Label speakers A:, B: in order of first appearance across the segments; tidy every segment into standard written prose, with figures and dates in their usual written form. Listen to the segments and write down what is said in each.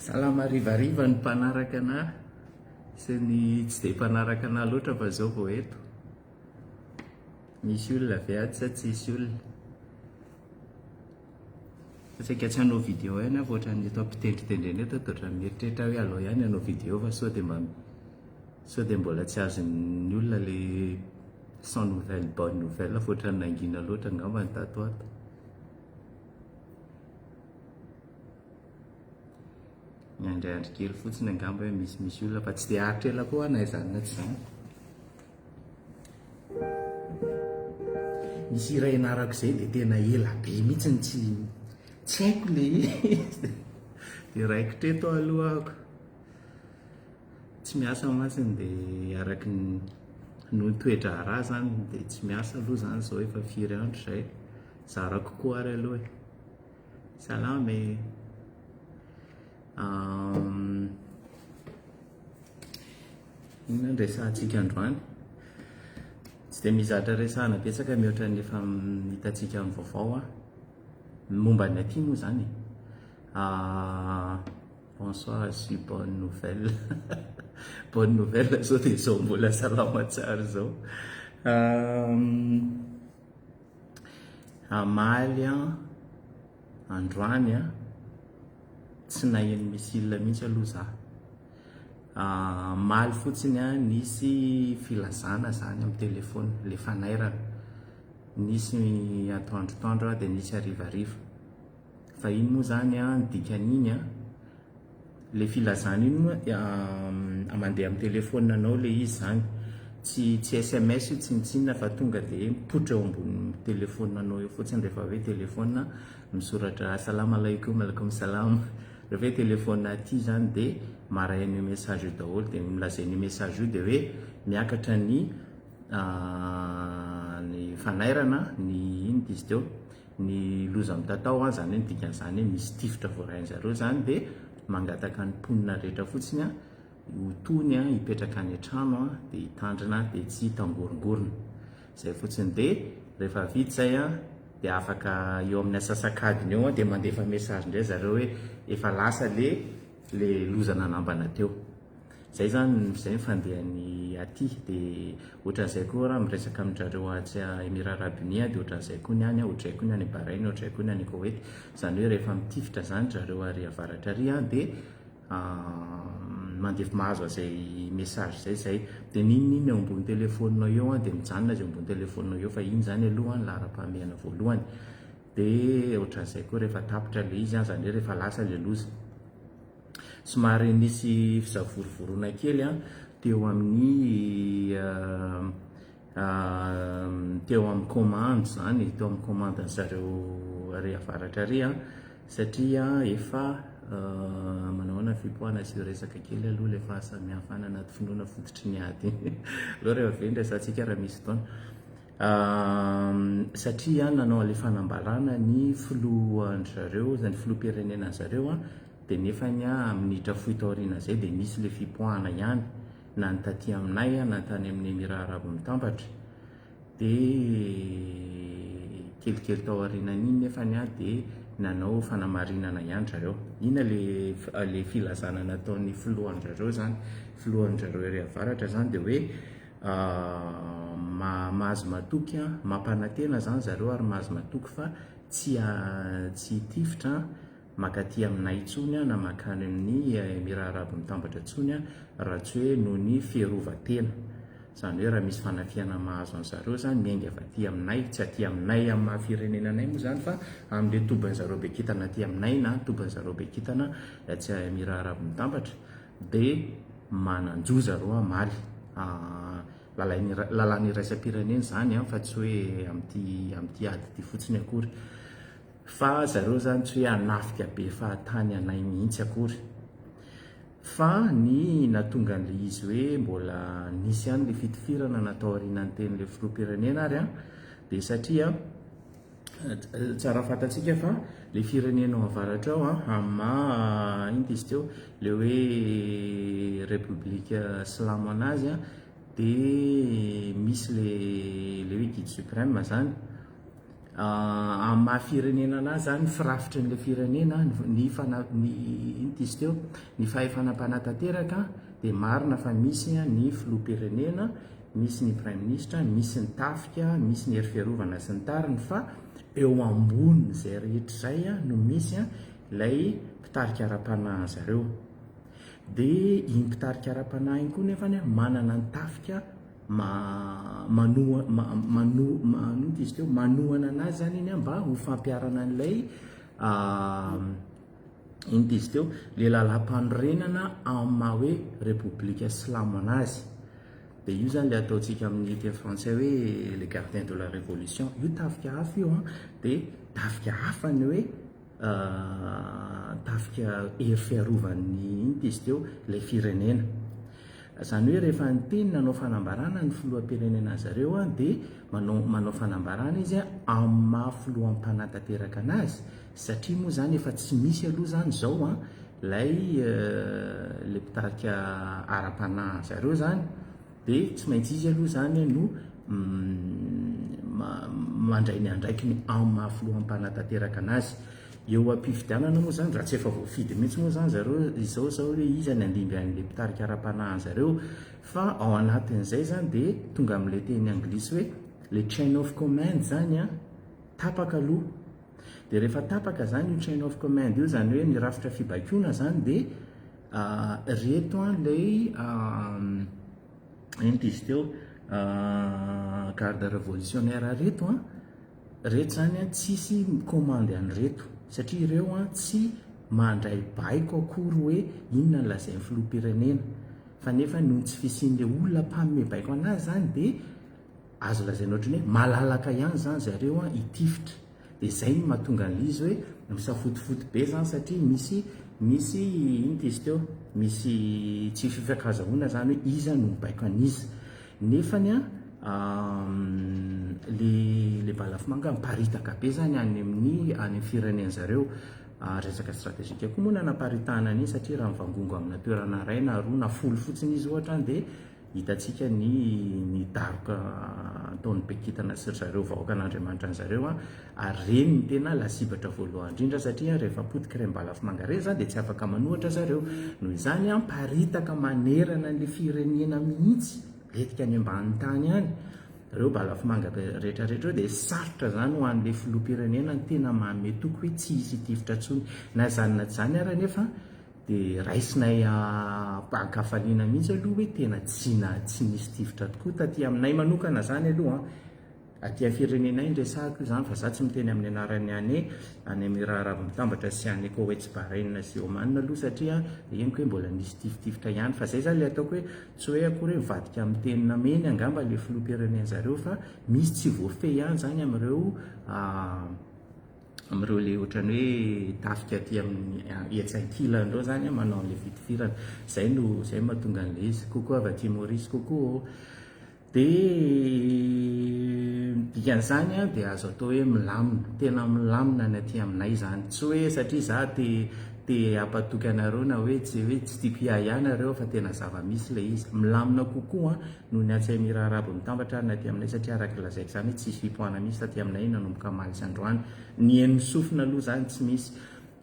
A: Salama rivariva ny mpanaraka anahy sy ny tsy dia mpanaraka anahy loatra fa zao vao eto. Misy olona ve ato sa tsisy olona? Saika tsy hanao vidéo ihany aho ohatran'ny eto ampitendritendreny eto dia ohatran'ny mieritreritra hoe alao ihany hanao vidéo fa sao dia mbola tsy azon'ny olona le sans nouvelle bonne nouvelle fa ohatran'ny nangina loatra angamba ny tato ato. Miandriandry kely fotsiny angamba hoe misy olona fa tsy dia haritra ela koa na izany na tsy izany. Misy iray ianarako izay dia tena ela be mihitsy tsy haiko le izy dia raikitreto alohako. Tsy miasa masiny dia araky no toetra raha zany dia tsy miasa aloha zany zao efa 4 andro izay. Zarako koa ary aloha e. Salama e. Inona ny resahantsika androany? Tsy dia mizatra resahana betsaka mihoatra ny efa hitantsika amin'ny vaovao momba ny aty moa zany. Bonsoir, je suis bonne nouvelle. Bonne nouvelle zao dia zao mbola salama tsara zao. Amaly androany tsy nahian'ny misilina mihitsy aloha za. Maly fotsiny nisy filazana zany amin'ny telefona, le fanairana. Nisy atoandrotoandro dia nisy harivariva. Fa iny moa zany ny dikan'iny le filazana iny moa mandeha amin'ny telefona anao le izy zany. Tsy SMS io tsinitsinina fa tonga dia mipoitra eo ambony telefona anao eo fotsiny rehefa hoe telefona misoratra assalamu alaikum, alaikum salam. Rehefa hoe telefona aty zany dia maray an'io message io daholo dia milazain'io message io dia hoe miakatra ny fanairana ny ino izy teo ny loza mitatao zany hoe ny dikan'izany hoe misy tifitra voarain'zareo zany dia mangataka ny mponina rehetra fotsiny hotony hipetraka any an-trano dia hitandrina dia tsy hitangorongorona zay fotsiny. Dia rehefa vita zay dia afaka eo amin'ny asasakadiny eo dia mandefa message indray zareo hoe efa lasa le loza nanambana teo. Zay zany izay fandehany aty dia ohatran'izay koa raha miresaka amin'izareo atsy Émirats Arabes Unis dia ohatran'izay koa ny any ohatray koa ny any Bahrain, ohatray koa ny any Koweït. Zany hoe rehefa mitifitra zany zareo ary avaratra ary dia mandefa mahazo an'izay message zay dia ninonino eo ambony telefoninao eo dia mijanona azy eo ambony telefoninao eo fa iny zany aloha ny laharam-pahamehana voalohany. Dia ohatran'izay koa rehefa tapitra le izy zany hoe rehefa lasa le loza. Somary nisy fisavorovoroana kely teo amin'ny commande zany, teo amin'ny commande zareo ary avaratra ary satria efa manahoana fipoahana sy resaka kely aloha le fahasamihafana anaty finoana fototry ny ady aloha rehefa ve ndraisantsika raha misy fotoana. Satria nanao le fanambarana ny filohan'zareo zany filoham-pirenenan'zareo dia nefany minitra 7 aoriana zay dia nisy le fipoahana ihany na ny taty aminay na tany amin'ny Émirats Arabes mitambatra dia kelikely tao aorianan'iny nefany dia nanao fanamarinana ihany zareo. Ina le filazana nataon'ny filohan'zareo zany, filohan'zareo ery avaratra zany dia hoe mahazo matoky mampanantena zany zareo ary mahazo matoky fa tsy tifitra makaty aminay intsony na makany amin'ny Émirats Arabes mitambatra intsony raha tsy hoe noho ny fiarovan-tena. Zany hoe raha misy fanafiana mahazo an'zareo zany miainga avy aty aminay, tsy aty aminay amin'ny maha-firenenanay moa zany fa amin'ilay toban'zareo be kitana aty aminay na toban'zareo be kitana atsy Émirats Arabes mitambatra dia mananjo zareo amaly. Lalàna iraisam-pirenena zany fa tsy hoe amin'ity ady ity fotsiny akory fa zareo zany tsy hoe hanafika be fahatany anay mihitsy akory. Fa ny natonga an'le izy hoe mbola nisy ihany le fitifirana natao aorianan'ny tenin'le filoham-pirenena ary dia satria tsara fantatsika fa le firenena ao avaratra ao ino izy teo le hoe république silamo anazy dia misy le hoe guide suprême zany amin'ny mahafirenena anazy zany firafitry n'la firenena izy teo ny fahefanam-panatanteraka dia marina fa misy ny filoha-pirenena, misy ny prime ministre, misy ny tafika, misy ny hery fiarovana sy ny tariny, fa eo amboniny izay rehetra izay no misy ilay mpitarika ara-panahy zareo. Dia iny mpitarika ara-panahy iny koa nefany manana ny tafika izy teo manohana anazy zany iny mba ho fampiarana an'ilay iny izy teo le lalam-panorenana amin'ny maha hoe république silamo anazy. Dia io zany le ataontsika amin'ny teny français hoe le gardien de la révolution. Io tafika hafa io dia tafika hafa ny hoe tafika hery fiarovan'ny iny izy teo ilay firenena. Zany hoe rehefa ny teny nanao fanambarana ny filoham-pirenena zareo dia manao fanambarana izy amin'ny maha filoham-panatanteraka anazy, satria moa zany efa tsy misy aloha zany zao lay le mpitarika ara-panahy zareo zany, dia tsy maintsy izy aloha zany no mandray ny andraikiny amin'ny maha filoham-panatanteraka anazy. Eo am-pifidianana moa zany raha tsy efa voafidy mihitsy moa zany zareo izao hoe iza ny andimby an'le mpitarika ara-panahy zareo, fa ao anatin'izay zany dia tonga amin'ilay teny anglisy hoe le chain of command zany tapaka aloha. Dia rehefa tapaka zany io chain of command io, zany hoe ny rafitra fibaikoana zany, dia reto lay iny izy teo garde révolutionnaire reto zany tsisy commande any reto, satria ireo tsy mandray baiko akory hoe inona ny lazain'ny filoha-pirenena, fa nefa noho tsy fisian'le olona mpagnome baiko anazy zany dia azo lazaina ohatrany hoe malalaka ihany zany zareo hitifitra. Dia izay no mahatonga an'izy hoe misafotifoty be zany, satria misy iny izy teo misy tsy fifankazahoana zany hoe iza no mibaiko an'izy. Nefany le balafomanga miparitaka be zany any amin'ny firenena zareo. Resaka stratégique koa moa nanaparitahana an'iny, satria raha mivangongo amina toerana iray na roa na folo fotsiny izy ohatra dia hitantsika ny daroka ataon'ny bekitana sy zareo vahoaka n'Andriamanitra an'zareo ary reny ny tena lasibatra voalohany indrindra, satria rehefa potika ireny balafomanga ireny zany dia tsy afaka manohatra zareo. Noho izany miparitaka manerana an'le firenena mihitsy letika any ambany tany any ireo balafomanga rehetrarehetra dia sarotra zany ho an'le filoha-pirenena ny tena manome toky hoe tsy hisy hitifitra ntsony. Na zany na tsy zany ary nefa dia raisinay ankafaliana mihitsy aloha hoe tena tsy nisy tifitra tokoa taty aminay manokana zany aloha aty amin'ny firenenay ndresahako io zany, fa za tsy miteny amin'ny anarany any Émirats Arabes Mitambatra sy any Koweït, Bahreïn sy Oman aloha, satria henoko hoe mbola nisy tifitra ihany. Fa zay zany le ataoko hoe tsy hoe akory hoe mivadika amin'ny tenina meny angamba le filoha-pirenena zareo, fa misy tsy voafehy ihany zany amin'ireo le ohatrany hoe tafika aty amin'ny etsy-ankilany ireo zany manao an'le fitifirana. Zay mahatonga an'le izy kokoa avy aty Maurice kokoa. Dia dikan'izany dia azo atao hoe milamina, tena milamina ny aty aminay zany, tsy hoe satria za te hampatoky anareo na hoe tsy tiako ihany areo, fa tena zava-misy ilay izy. Milamina kokoa noho ny atsy Émirats Arabes Mitambatra ary aty aminay, satria araka lazaiko zany tsisy fipoahana misy taty aminay nanomboka maly sy androany. Ny hen'ny sofina aloha zany tsy misy.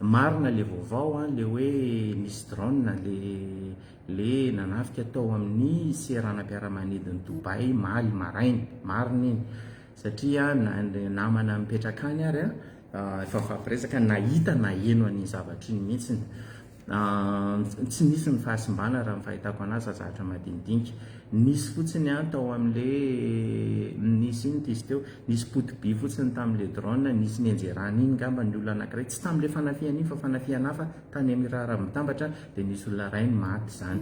A: Marina le vaovao le hoe nisy drone le nanafika tao amin'ny seranam-piaramanidiny Dubai maly maraina, marina iny, satria namana mipetraka any ary efa fampiresaka nahita na heno an'iny zavatra iny mihitsiny. Tsy nisy ny fahasimbana raha ny fahitako anazy fa zavatra madinidinika. Nisy fotsiny tao amin'le nisy iny izy teo, nisy potiby fotsiny tamin'le drone, nisy ny enjerana iny ngamba ny olona anankiray, tsy tamin'le fanafiana iny fa fanafiana hafa tany Émirats Arabes Mitambatra, dia nisy olona iray ny maty zany.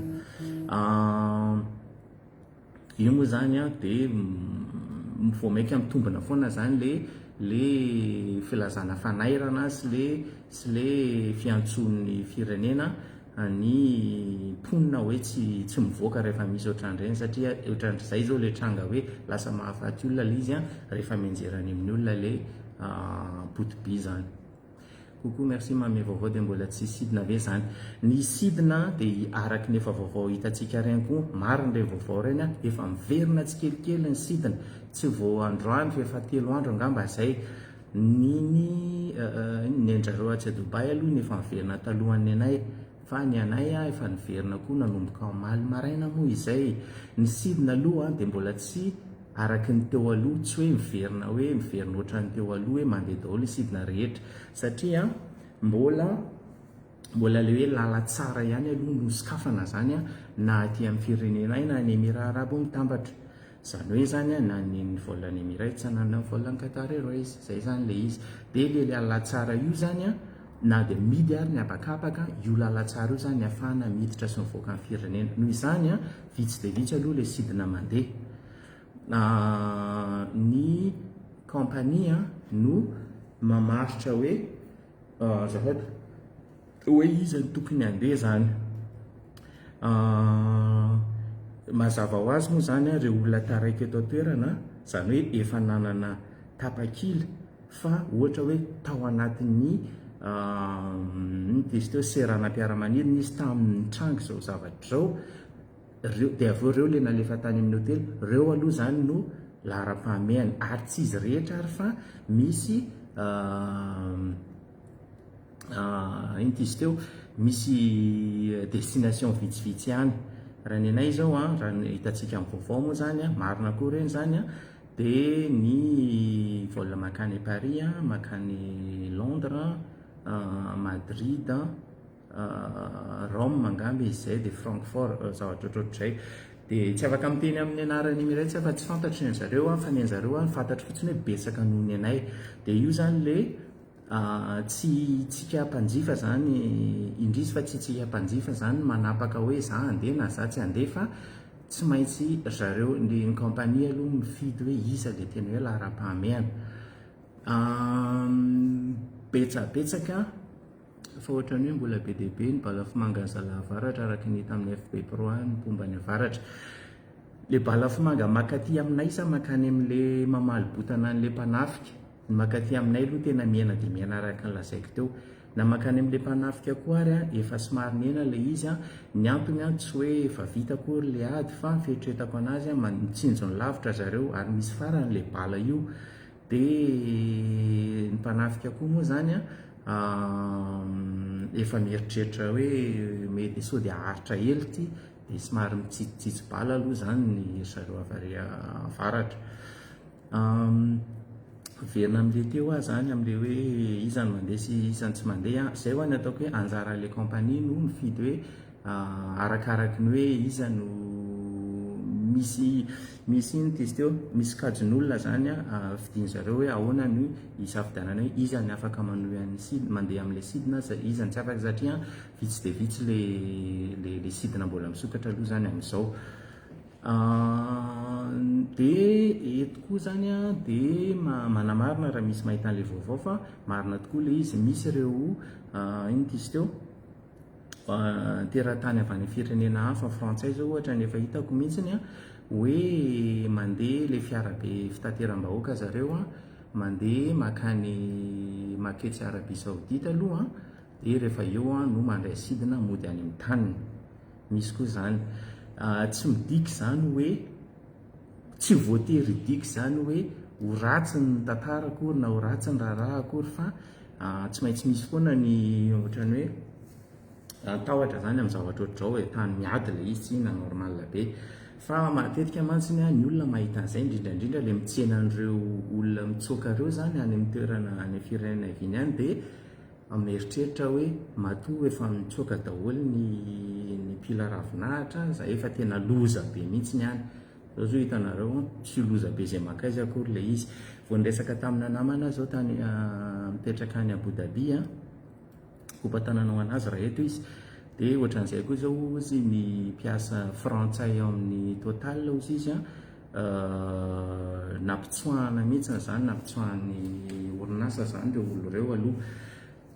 A: Io moa zany dia mivoamaika mitombina foana zany le filazana fanairana sy le fiantson'ny firenena ny mponina hoe tsy mivoaka rehefa misy ohatran'ireny, satria ohatran'izay zao le tranga hoe lasa mahafaty olona le izy rehefa mianjerany amin'ny olona le potiby zany. Kokoa merci mame vaovao, dia mbola tsy sidina ve zany. Ny sidina dia araky ny efa vaovao hitantsika reny koa, marina ireny vaovao reny efa miverina tsikelikely ny sidina, tsy vao androany fa efa 3 andro angamba zay. nyndrareo atsy Dobay aloha ny efa niverina talohan'ny anay fa ny anay efa niverina koa nanomboka maly maraina moa izay ny sidina aloha dia mbola tsy araky ny teo aloha tsy hoe miverina ohatran ny teo aloha hoe mandeha daholo sidina rehetra satria mbola le hoe lala tsara ihany aloha no sokafana zany na aty amin'ny firenenay na ny Émirats Arabes mitambatra zany hoe zany na ny volan'ny Emirates na ny volan'ny Qatar Airways zay zany le izy dia le lala tsara io zany na dia midy ary ny abakabaka io lala tsara io zany ahafahana miditra sy mivoaka amin'ny firenena noho izany vitsy dia vitsy aloha le sidina mandeha ny kompania no mamaritra hoe zafady hoe izy ny tokony handeha zany mazava ho azy moa zany reo olona taraiky eto toerana zany hoe efa nanana tapakila fa ohatra hoe tao anatin'ny izy teo seranam-piaramanidina nisy tamin'ny trango zao zavatra zao dia aveo reo le nalefa tany amin'ny hotely reo aloha zany no lara-pahamehany ary tsy izy rehetra ary fa misy izy teo misy destination vitsivitsy ihany raha ny anay zao raha hitantsika amin'ny vaovao moa zany marina koa reny zany dia ny vol makany Paris makany Londres Madrid Rome mangamby izay dia Francfort zavatra ohatrohatr'izay dia tsy afaka miteny amin'ny anarany Emirates fa tsy fantatry ny zareo fa ny anjareo fantatry fotsiny hoe betsaka noho ny anay dia io zany le tsy tsika mpanjifa zany indrisy fa tsy tsika mpanjifa zany manapaka hoe za handeha na za tsy handeha fa tsy maintsy zareo ny kompania aloha mifidy hoe iza le tena hoe lara-pahamehana betsabetsaka fa ohatrany hoe mbola be dia be ny balafomanga ny zalavaratra araky ny tamin'ny FB Pro ny pomba ny avaratra le balafomanga makaty aminay sa makany amin'le mamalibotana n'le mpanafika ny makaty aminay aloha tena miaina dia miaina araka ny lazaiko teo na makany amin'le mpanafika koa ary efa somary miaina le izy ny antony tsy hoe efa vita kory le ady fa fieritreretako anazy mitsinjony lavitra zareo ary misy farany le bala io dia ny mpanafika koa moa zany efa mieritreritra hoe mety sao dia aharitra helity dia somary mitsitsitsitsy bala aloha zany ny zareo avaratra verina amin'le teo zany amin'le hoe izany mandeha sy izany tsy mandeha zay ho any ataoko hoe anjaran'le kompania no mifidy hoe arakaraky ny hoe iza no misy iny izy teo misy kajin'olona zany fidiny zareo hoe ahoana no isafidianana hoe iza ny afaka mandeha amin'le sidina iza ny tsy afaka satria vitsy dia vitsy le sidina mbola misokatra aloha zany amin'izao dia eto koa zany dia manamarina raha misy mahita an'le vaovao fa marina tokoa le izy misy ireo inona izy teo teratany avy any firenena hafa frantsay zao ohatra ny efa hitako mihitsiny hoe mandeha le fiarabe fitateram-bahoaka zareo mandeha maketsy Arabia Saodita aloha dia rehefa eo no mandray sidina mody any amin'ny taniny misy koa zany tsy midiky zany hoe tsy voatery diky zany hoe ho ratsy ny tantara akory na ho ratsy ny raharaha akory fa tsy maintsy misy foana ny ohatrany hoe tahotra zany amin'ny zavatra ohatr'izao hoe tany miady le izy tsy na normal be fa matetika mantsiny ny olona mahita an'izay indrindrandrindra le mitsena an'ireo olona mitsoaka ireo zany any amin'ny toerana any firenena iviny any dia mieritreritra hoe matoa efa mitsoaka daholo ny mpila ravinahitra za efa tena loza be mihitsy ny any zao zao hitanareo tsy loza be zay makaizy akory le izy vao niresaka tamina namana zao tany mipetraka any Abu Dhabi kompantananao anazy raha eto izy dia ohatran'izay koa zao izy ny mpiasa frantsay ao amin'ny Total ozy izy nampitsoahana mihitsy zany nampitsoahany orinasa zany reo olo reo aloha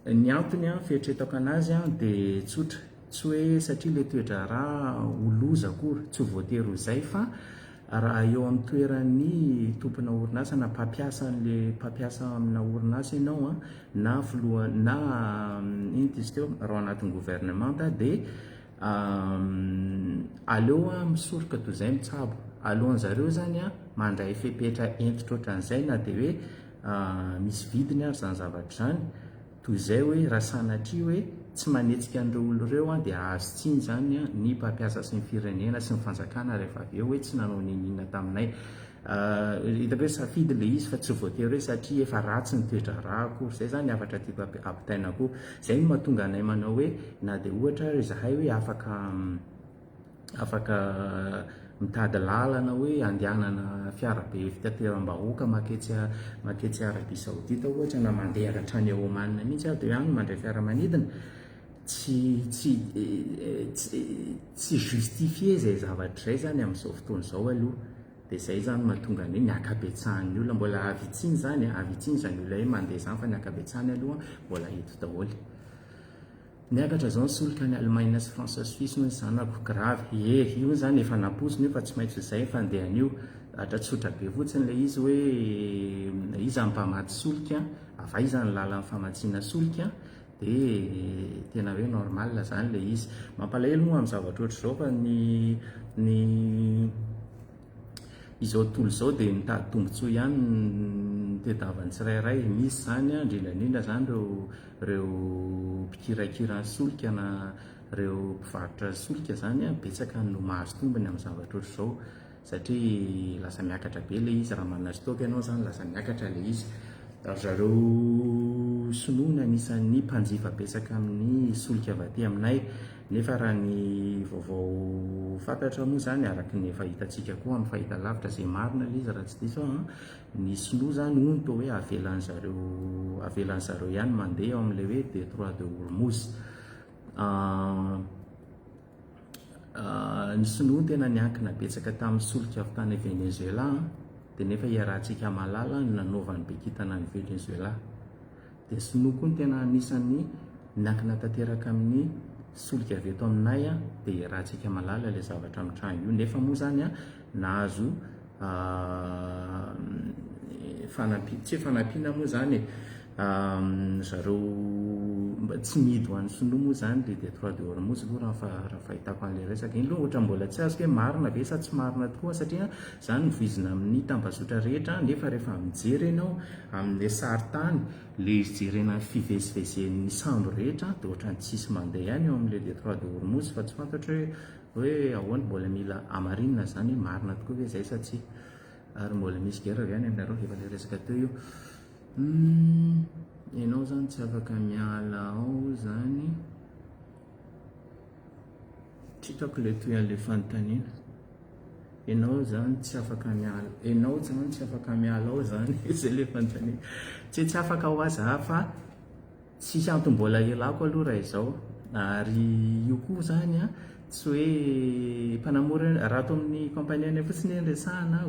A: ny antony fieritretako anazy dia tsotra tsy hoe satria le toetra raha oloza akory tsy voatery ho zay fa raha eo amin'ny toeran'ny tompona orinasa na mpampiasa amina orinasa ianao na na ino izy teo raha anatin'ny gouvernemanta dia aleo misoroka toy izay mitsabo alohan'zareo zany mandray fepetra entitra ohatran'izay na dia hoe misy vidiny ary zany zavatra zany toy izay hoe raha sanatria hoe tsy manetsika an'ireo olo ireo a dia ahazo tsiny zany a ny mpampiasa sy ny firenena sy ny fanjakana rehefa avy eo hoe tsy nanao ninina taminay hitako hoe safidy le izy fa tsy voatery hoe satria efa ratsy ny toetra raha akory zay zany afatra tiako ampitaina koa zay no mahatonga anay manao hoe na dia ohatra izahay hoe afaka mitady lalana hoe andehanana fiarabe fitateram-bahoaka maketsy Arabia Saodita ohatra na mandeha hatrany Oman mihitsy dia hoe any mandray fiaramanidina tsy justifie zay zavatra zay zany amin'izao fotoana izao aloha dia zay zany mahatonga ny hoe miakabetsahan'ny olona mbola avitsiny zany avitsiny zany olona hoe mandeha zany fa niakabetsahany aloha mbola eto daholo niakatra zao ny solika ny Allemagne sy France sy Suisse no ny zanako gravy io zany efa naposiny io fa tsy maintsy izay fandehan'io atratsotra be fotsiny le izy hoe izy ampamaty solika avaizany lalan'ny famatsiana solika dia tena hoe normal zany le izy mampalahelo moa amin'ny zavatra ohatr' izao fa ny izao tontolo izao dia mitady tombontsoa ihany tedavany tsirairay misy zany a indrindrandrindra zany reo mpikirakira solika na reo mpivarotra solika zany a betsaka no mahazo tombony amin'ny zavatra ohatr' izao satria lasa miakatra be le izy raha manana stock ianao zany lasa miakatra le izy ary zareo sonoana anisan'ny mpanjifa betsaka amin'ny solika avy aty aminay nefa raha ny vaovao fantatra moa zany araka ny efa hitantsika koa amin'ny fahitalavitra zay marina le izy raha tsy diso ny sinoa zany hono toa hoe avelan'zareo ihany mandeha ao amin'ilay hoe Détroit de Hormuz ny sinoa tena niankina betsaka tamin'ny solika avy tany Venezuela dia nefa iarahantsika malala ny nanaovan'ny be kitana ny Venezuela dia sinoa koa ny tena anisan'ny niankina tanteraka amin'ny solika avy eto aminay dia iarahantsika malala ilay zavatra mitranga io nefa moa zany nahazo tsy fanampiana moa zany zareo tsy midy ho an'ny sinoa moa zany le Détroit de Hormuz aloha raha fahitako an'ilay resaka iny aloha ohatra mbola tsy azoko hoe marina ve sa tsy marina tokoa satria zany novizina amin'ny tambazotra rehetra nefa rehefa mijery ianao amin'ilay saritany le jerena fivezivezen'ny sambo rehetra dia ohatrany tsisy mandeha ihany eo amin'ilay Détroit de Hormuz fa tsy fantatra hoe ahoana mbola mila amarinina zany hoe marina tokoa hoe zay sa tsy ary mbola misy gera avy any aminareo efa le resaka teo io ianao zany tsy afaka miala ao zany tsy hitako le toy an'le fanontaniana ianao zany tsy afaka miala ao zany zay le fanontaniana tsy afaka ho aza hafa tsisy antom-bola elako aloha raha izao ary io koa zany tsy hoe mpanamora raha ato amin'ny kompania any fotsiny resahana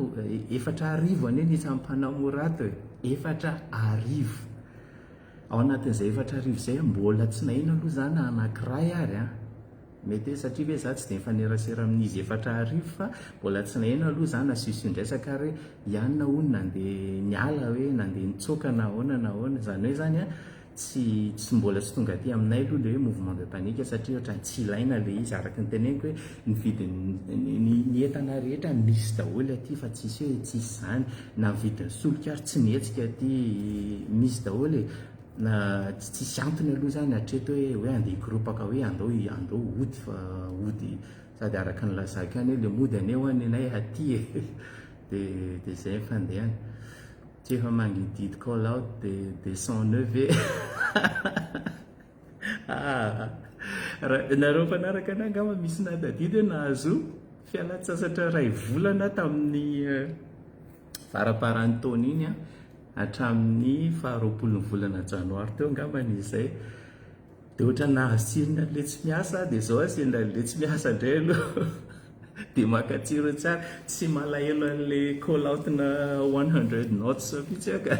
A: 4,000 anie nisy amin'ny mpanamora ato 4,000 ao anatin'izay 4,000 zay mbola tsy nahino aloha zany anankiray ary mety hoe satria hoe za tsy dia mifanerasera amin'izy 4,000 fa mbola tsy nahino aloha zany asiosindresaka ary ianona hono nandeha niala hoe nandeha nitsoaka na ahoana zany hoe zany tsy mbola tsy tonga aty aminay aloha le hoe mouvement de panique satria ohatrany tsy ilaina le izy araka ny teneniko hoe ny vidiny entana rehetra misy daholo aty fa tsisy hoe tsisy zany na vidin'ny solika ary tsy nihetsika aty misy daholo na tsisy antony aloha zany hatreto hoe andeha hikoropaka hoe andao ody fa ody sady araka ny lazaka any hoe le mody aneo any anay aty dia zay fandehany tsy efa mangididy call out de 109 nareo mpanaraka anay angamba misy nadadidy hoe nahazo fialan-tsasatra ray volana tamin'ny faraparan'ny taona iny hatramin'ny 20 volana janoary teo angamba n'izay dia ohatra nahatsirina le tsy miasa dia zao asina le tsy miasa indray aloha dia makatsiro tsara tsy malahelo an'le call out na 100 notes fitsy aka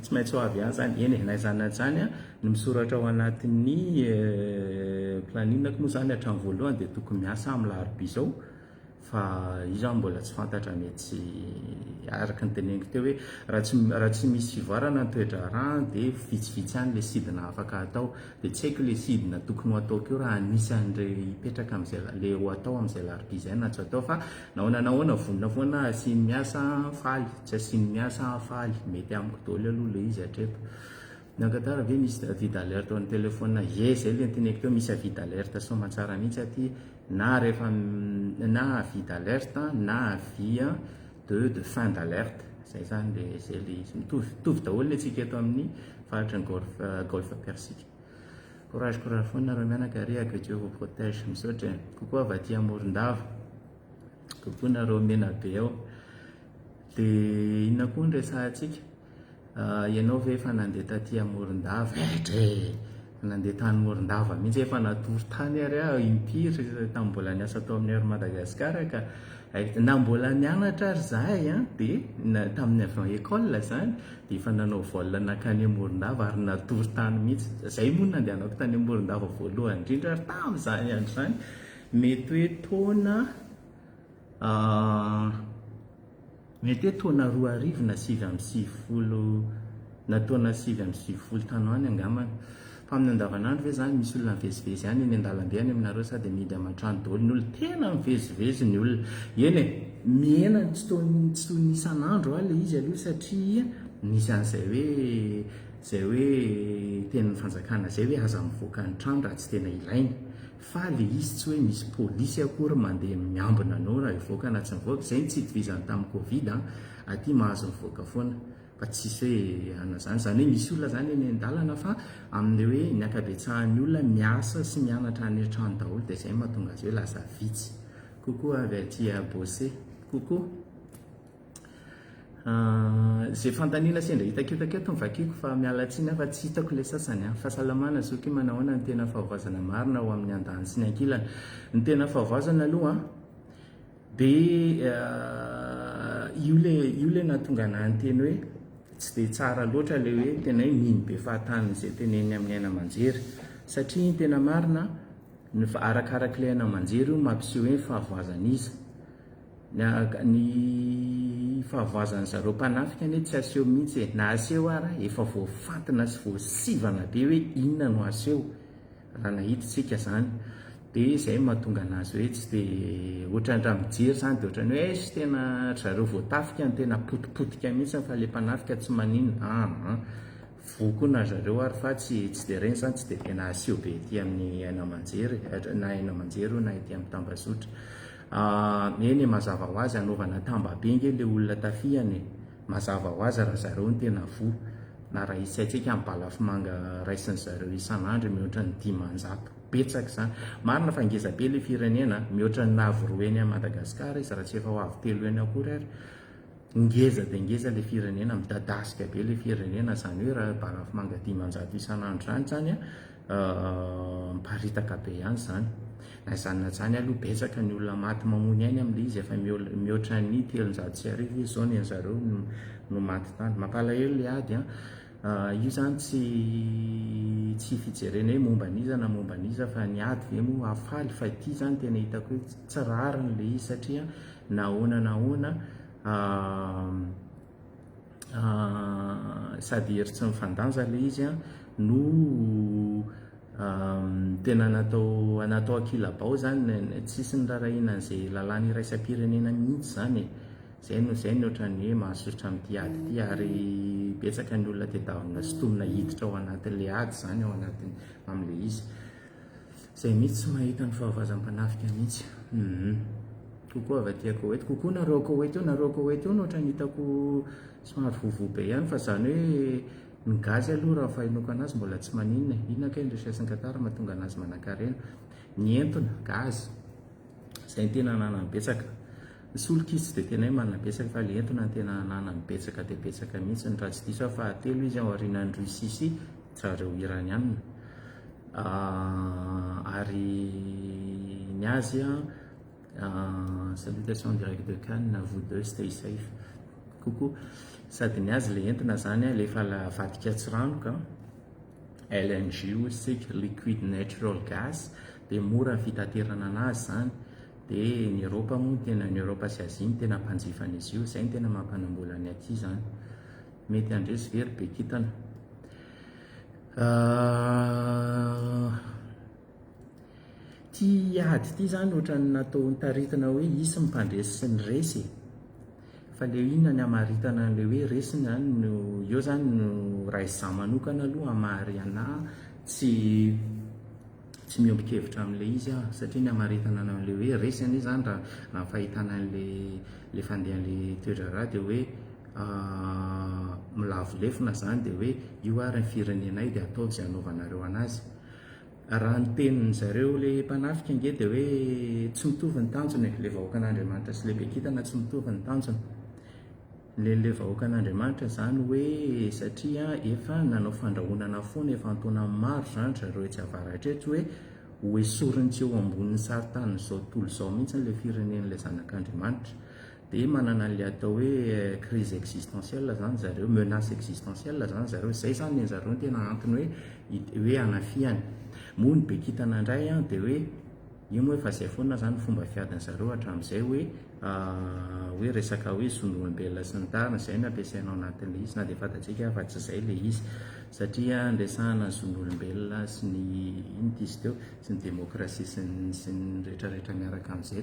A: tsy maintsy ho avy ihany zany eny naizana zany ny misoratra ao anatin'ny planinako moa zany hatramin'ny voalohany dia tokony miasa amin'ny larobia zao fa izy mbola tsy fantatra mety araka ny teneniko teo hoe raha tsy misy fivoarana ntoetra raha dia vitsivitsy any le sidina afaka atao dia tsy haiko le sidina tokony ho atao keo raha anisan're hipetraka am'izay le ho atao amin'izay larbizaina tsy atao fa nahoana vonona foana asiany miasa faly tsy asiany miasa faly mety amiko daholo aloha le izy hatreto nankatara ve misy vide alerte ao amin'ny telefona zay le nyteneniko teo misy vide alerte somatsara mihitsy aty na rehefa na vide alerte na via de fin d'alerte zay zany le zay le izy mitovy daholo le antsika eto amin'ny faritry ny golfe persika courage foana nareo mianakary que Dieu vous protège misaotra kokoa avy aty Morondava kokoa nareo mena be ao dia inona koa ny resahantsika ianao ve efa nandeha taty Morondava nandeha tany Morondava mihitsy efa natory tany ary impiry tamin'ny mbola niasa tao amin'ny ary Madagasikara ka na mbola nianatra ary zahay dia tamin'ny avy école zany dia efa nanao vol nakany Morondava ary natory tany mihitsy zay moa nandehanako tany Morondava voalohany indrindra ary tamin'izany andro zany mety hoe taona 2020 na taona 2020 tany any angamana fa amin'ny andavanandro ve zany misy olona mivezivezy any eny an-dalambe any aminareo sady midy aman-trano daholo ny olona tena mivezivezy ny olona eny miena tsy toy nisan'andro le izy aloha satria nisy an'izay hoe tena ny fanjakana zay hoe aza mivoaka ny trano raha tsy tena ilainy fa le izy tsy hoe misy polisy akory mandeha miambina anao raha ivoaka na tsy mivoaka zay ny tsy itovizany tamin'ny covid aty mahazo mivoaka foana fa tsisy hoe anazany zany hoe misy olona zany eny an-dalana fa amin'ny hoe ny akabetsahan'ny olona miasa sy mianatra any an-trano daholo dia zay mahatonga azy hoe lasa vitsy kokoa avy aty Bose kokoa zay fantaniana sendra hitaketo nivakiako fa mialatsiny fa tsy hitako le sasany fahasalamana zoky manahoana ny tena fahavazana marina ho amin'ny andany sy ny ankilana ny tena fahavazana aloha dia io le nahatonga anahy ny teny hoe tsy dia tsara loatra le hoe tena hoe miny be fahatany zay teneny amin'ny aina aman-jery satria ny tena marina arakaraka le aina aman-jery io mampiseho hoe fahavazana izy ny fahavazana zareo mpanafika anie tsy aseho mihitsy na aseho ary efa voafantina sy voasivana be hoe inona no aseho raha nahitatsika zany dia zay mahatonga anazy hoe tsy dia ohatrandraha mijery zany dia ohatrany hoe sy tena zareo voatafika ny tena potipotika mihitsy fa le mpanafika tsy maninona vokona zareo ary fa tsy dia reny zany tsy dia tena aseho be ety amin'ny aina aman-jery na aina aman-jery na ety amin'ny tambazotra eny mazava ho azy anaovana tambabe nge le olona tafiany mazava ho azy raha zareo ny tena vo na raha isaitsika amin'ny balafimanga raisiny zareo isan'andro mihoatra ny 10 betsaka zany marina fa ngeza be le firenena mihoatra ny navoroa eny a Madagasikara izy raha tsy efa ho avy telo eny akory ary ngeza dia ngeza le firenena midadasika be le firenena zany hoe raha balafimanga 10 isan'andro zany miparitaka be ihany zany na izany zany aloha betsaka ny olona maty mamony any amin'le izy efa mihoatra ny 300 zao ny an'zareo no maty tany mampalahelo le ady io zany tsy fijerena hoe momba niza na momba niza fa ny ady ve moa afaly fa ity zany tena hitako hoe tsy rariny le izy satria nahoana sady hery tsy mifandanja le izy no tena natao akilabao zany tsisy ny rarahina an'izay lalàna iraisam-pirenena mihitsy zany zay ny ohatrany hoe mahasotra amin'ity ady ity ary betsaka ny olona tedavina sotomina hiditra ao anatin'le ady zany ao anatiny amin'le izy zay mihitsy tsy mahita ny fahavazam-panafika mihitsy kokoa avy aty Koweït kokoa nareo Koweït eo no ohatrany hitako somary vovo be ihany fa zany hoe ny gazy aloha raha fahinoko anazy mbola tsy maninona inona kay nresasin'ny katara mahatonga anazy manankarena ny entona gazy zay ny tena ananany betsaka solokisy dia tena hoe manana betsaka fa le entona ny tena ananany betsaka dia betsaka mihitsy ny raha tsy diso fahatelo izy ao aorianan'ny Russie zareo iraniana ary ny azy salutation direct de Cannes vous deux stay safe kokoa sady ny azy le entona zany lefa vadika tsy ranoka LNG liquid natural gas dia mora ny fitaterana anazy zany dia ny Eropa moa tena ny Eropa sy Azia ny tena mpanjifana izy io, izay ny tena mampanambola ny aty zany, mety andresy very be kitana. Ty ady ity zany ohatrany natao nitaritana hoe isy mipandresy sy ny resy, fa le inona ny hamaritana le hoe resy zany no eo zany no raha izaho manokana aloha hamary anahy tsy miombon-kevitra amin'ilay izy satria ny hamaritana an'le hoe resy anie zany raha fahitana le fandehan'le toetra raha dia hoe milavolefona zany dia hoe io ary ny firenenay dia atao izay hanaovanareo anazy. Raha ny tenin'ny zareo le mpanafika nge dia hoe tsy mitovy ny tanjony, le vahoakan'Andriamanitra sy le be kitana tsy mitovy ny tanjony. Le vahoakan'Andriamanitra zany hoe satria efa nanao fandrahonana foana efa antaona maro zany zareo etsy avaratra eto hoe hoesoriny tsy eo ambonin'ny saritany zao tontolo izao mihitsy le firenen'ilay zanak'Andriamanitra. Dia manana le atao hoe crise existentielle zany zareo, menace existentielle zany zareo, izay zany ny zareo tena antony hoe anafiany. Moa ny be kitana indray dia hoe io moa efa izay foana zany fomba fiadiny zareo hatramin'izay hoe resaka hoe zon'olombelona sy ny tariny izay no ampiasaina ao anatin'ilay izy, na dia fantatsika fa tsy izay ilay izy, satria andresahana zon'olombelona sy ny inona izy teo sy ny demokrasia sy ny rehetrarehetra miaraka amin'izay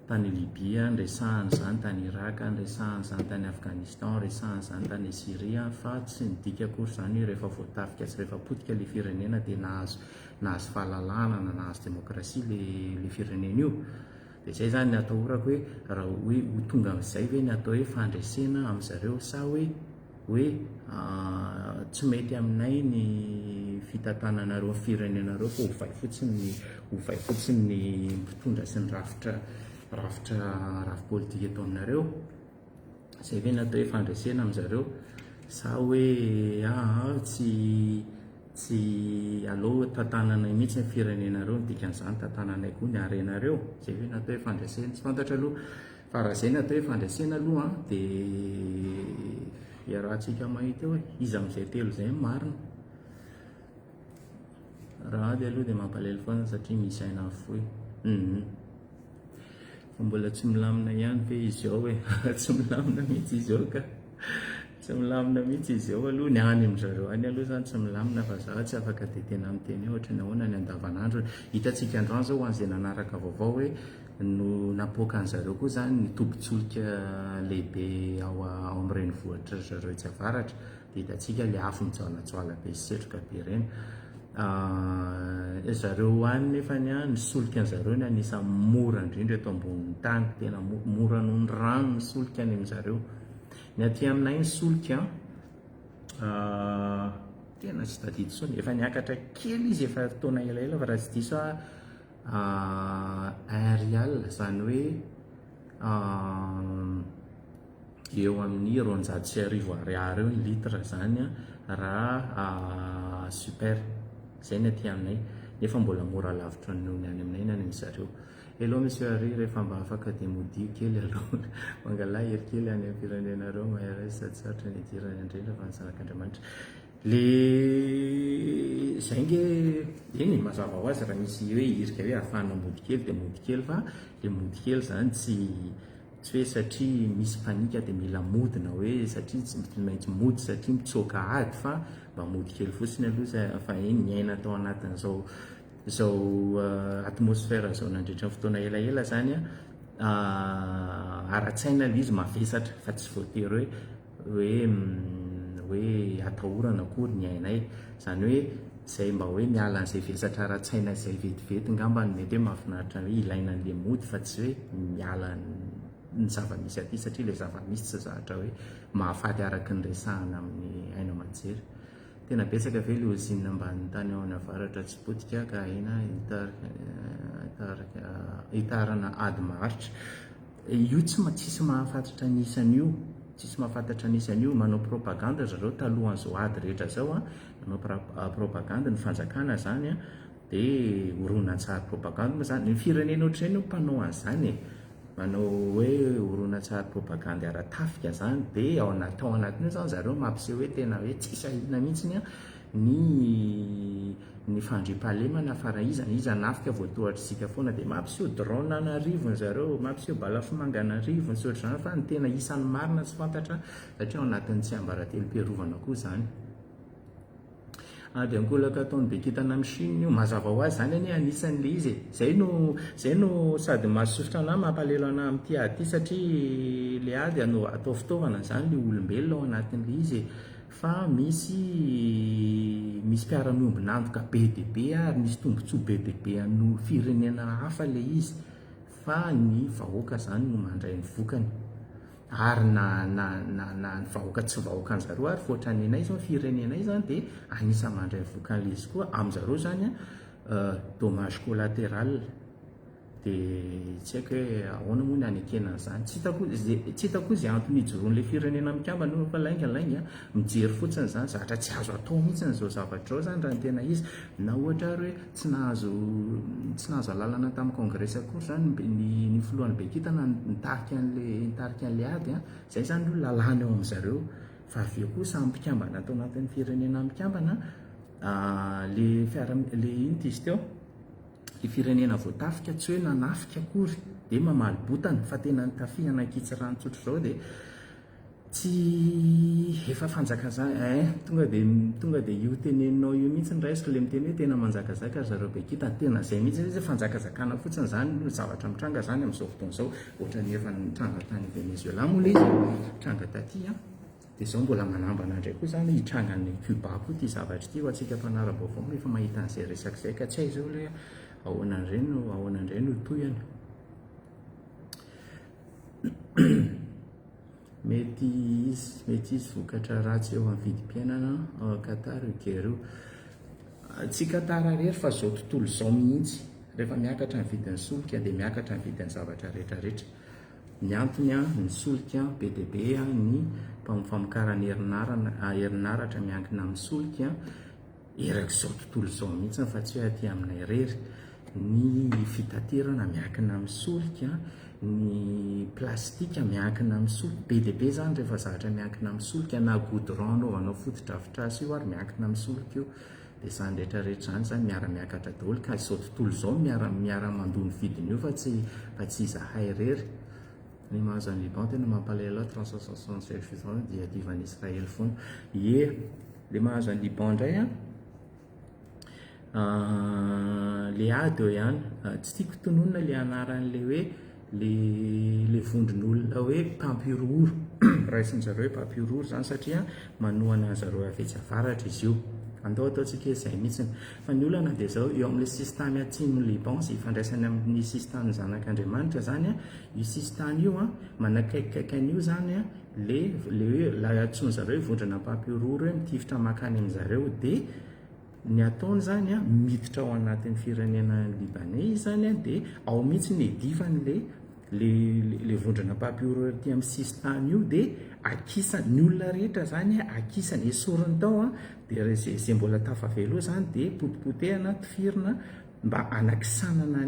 A: tany Libia, resahany zany tany Irak, resahany zany tany Afghanistan, resahany zany tany Syria, fa tsy midika akory zany rehefa voatafika sy rehefa potika le firenena dia nahazo fahalalana na nahazo demokrasia le firenena io. Dia izay zany ny atahorako hoe raha hoe ho tonga amin'izay ve ny atao hoe fandresena amin'izareo sa hoe tsy mety aminay ny fitantananareo firenenareo fa hovay fotsiny ny mpitondra sy ny rafitra politika eto aminareo, izay ve ny atao hoe fandresena amin'izareo sa hoe tsy aleo tantananay mihitsy ny firenenareo ny dikan'izany tantananay koa ny arenareo, izay hoe natao hoe fandresena tsy fantatra aloha. Fa raha izay natao hoe fandresena aloha dia iarahantsika mahita hoe izy amin'izay telo izay marina. Raha ady aloha dia mampalahelo foana satria misy aina fohy fa mbola tsy milamina ihany fe izy ao hoe tsy milamina mihitsy izy ao ka tsy milamina mihitsy izy ao aloha ny any amin'izareo any aloha zany tsy milamina, fa zaho tsy afaka dia tena miteny ohatra ny ahoana ny andavanandro. Hitantsika androany zao hoan'izay nanaraka vaovao hoe no napoaka an'izareo koa zany ny tobin-tsolika lehibe ao amin'ny renivohitra zareo etsy avaratra, dia hitantsika le afo mijoalajoala be sy setroka be ireny. Zareo any nefa ny solika an'izareo ny anisan'ny mora indrindra eto ambonin'ny tany, tena mora noho ny rano ny solika any amin'izareo. Ny aty aminay ny solika tena tsy tadidy sony, efa niakatra kely izy efa taona elaela fa raha tsy diso arial zany hoe eo amin'ny 250 eo ny litra zany raha super, izay ny aty aminay, nefa mbola mora lavitra noho ny any aminay ny any amin'izareo. Hello monsieur Harry, rehefa mba afaka dia modio kely aloha mangalahy hery kely any amin'ny firenenareo mahery sarosarotra ny idirana indrindra fa ny zanak'Andriamanitra. Le izay nge eny mazava ho azy raha misy hoe irika hoe ahafahana mody kely dia mody kely, fa le mody kely zany tsy hoe satria misy panika dia mila mody, na hoe satria tsy maintsy mody satria mitsoaka ady, fa mba mody kely fotsiny aloha fa eny miaina atao anatin'izao atmosfera zao nandritra ny fotoana elaela zany ara-tsaina le izy mavesatra, fa tsy voatery hoe atahorana akory ny ainay, zany hoe izay mba hoe miala an'izay vesatra ara-tsaina izay vetivety ngambany mety hoe mahafinaritra hoe ilaina an'le mody, fa tsy hoe miala ny zava-misy aty, satria le zava-misy tsy zahatra hoe mahafaty araky ny resahana amin'ny aina aman-jery. Tena betsaka ve le ozinina ambanin'ny tany ao any avaratra tsy potika ka ina hitarana ady maharitra. Io tsisy mahafantatra anisan'io, tsisy mahafantatra anisan'io. Manao propaganda zareo talohan'izao ady rehetra zao manao propaganda ny fanjakana zany dia horonan-tsary propaganda moa zany ny firenena ohatr'izay no mpanao an'izany manao hoe horonan-tsary propaganda ara-tafika zany, dia tao anatin'io zany zareo mampiseho hoe tena hoe tsisy ahina mihitsy ny fandrim-pahalemana faraizana izy anafika voatohatritsika foana dia mampiseho drona na rivony zareo mampiseho balafomangana rivony sy ohatr'izany fa ny tena isan'ny marina tsy fantatra satria ao anatin'ny tsy ambaratelo-piarovana koa izany. Dia ankolaka ataony Bekitana amin'ny Chine io mazava ho azy zany any anisan'le izy zay no sady mahasosotra anahy mampalelo anahy amin'ity ady satria le ady atao fitaovana zany le olombelona ao anatin'le izy fa misy mpiara-miombonantoka be dia be ary misy tombontsoa be dia be no firenena hafa le izy fa ny vahoaka zany no mandray ny vokany ary na ny vahoaka tsy vahoaka an'zareo ary foatrany anay zao firenenay zany dia anisany mandray vokan'le izy koa amin'zareo zany dommage collatéral dia tsy haiko hoe ahoana moa ny anekenan'izany tsy hitako izay antony ijoroan'le firenena mikambana no fa laingalainga mijery fotsiny zany zavatra tsy azo atao mihitsy zao zavatra zao zany raha ny tena izy na ohatra ary hoe tsy nahazo alalana tamin'ny congrès akory zany ny filohan'ny Bekitana nitarika an'le ady zay zany no lalàna eo amin'zareo fa avy eo koa samy mpikambana atao anatin'ny firenena mikambana le inty izy teo i firenena voatafika tsy hoe nanafika akory dia mamaly botana fa tena nitafihana kitsy ranotsotra zao dia tsy efa fanjaka zany tonga dia io teneninao io mihitsy ny raisiko le miteny hoe tena manjakazaka zareo Bekitana tena zay mihitsy izy fanjakazakana fotsiny zany no zavatra mitranga zany amin'izao fotoan'izao ohatra ny efa nitranga tany Venezuela moa le izy tranga taty dia izao mbola manambana indray koa zany hitrangany Cuba koa ty zavatra ity ho antsika mpanara-baovao rehefa mahita an'izay resaka izay ka tsy hay zao le ahoana indray no toyany mety izy vokatra ratsy eo amin'ny vidim-piainana Qatar gereo tsy Qatar rery fa zao tontolo izao mihitsy rehefa miakatra ny vidin'ny solika dia miakatra ny vidin'ny zavatra rehetrarehetra ny antony ny solika be dia be ny famokarany herinaratra miankina amin'ny solika erak'izao tontolo izao mihitsy fa tsy hoe aty aminay rery ny fitaterana miankina amin'ny solika ny plastika miankina amin'ny solika be dia be zany rehefa zavatra miankina amin'ny solika na goudron anaovanao fotodrafitrasa io ary miankina amin'ny solika io dia izany rehetrarehetra zany miara-miakatra daholo ka izao tontolo izao miara-mandony vidiny io fa tsy izahay rery ny mahazo an'i Liban tena mampalela 367 dia divan'i Israely foana le mahazo an'i Liban indray le ady eo ihany tsy tiako tononona le anaran'le hoe le vondron'olona hoe pampiroro raisin'zareo hoe pampiroro zany satria manohana zareo avetsy avaratra izy io andao ataontsika izay mihitsiny fa ny olana dia zao eo amin'ilay sistany atsimon'ny Liban sy ifandraisany amin'ny sistany zanak'Andriamanitra zany io sistany io manakaikikaikan'io zany le hoe atson'zareo vondrona pampiroro hoe mitifitra makany amin'zareo dia ny ataony zany miditra ao anatin'ny firenena libanais zany dia ao mihitsy ny edifany le vondrona pampiroro ty amin'ny sistany io dia akisany ny olona rehetra zany akisany esoriny tao dia zay mbola tafavelo zany dia potipotehana tifirina mba anakisanana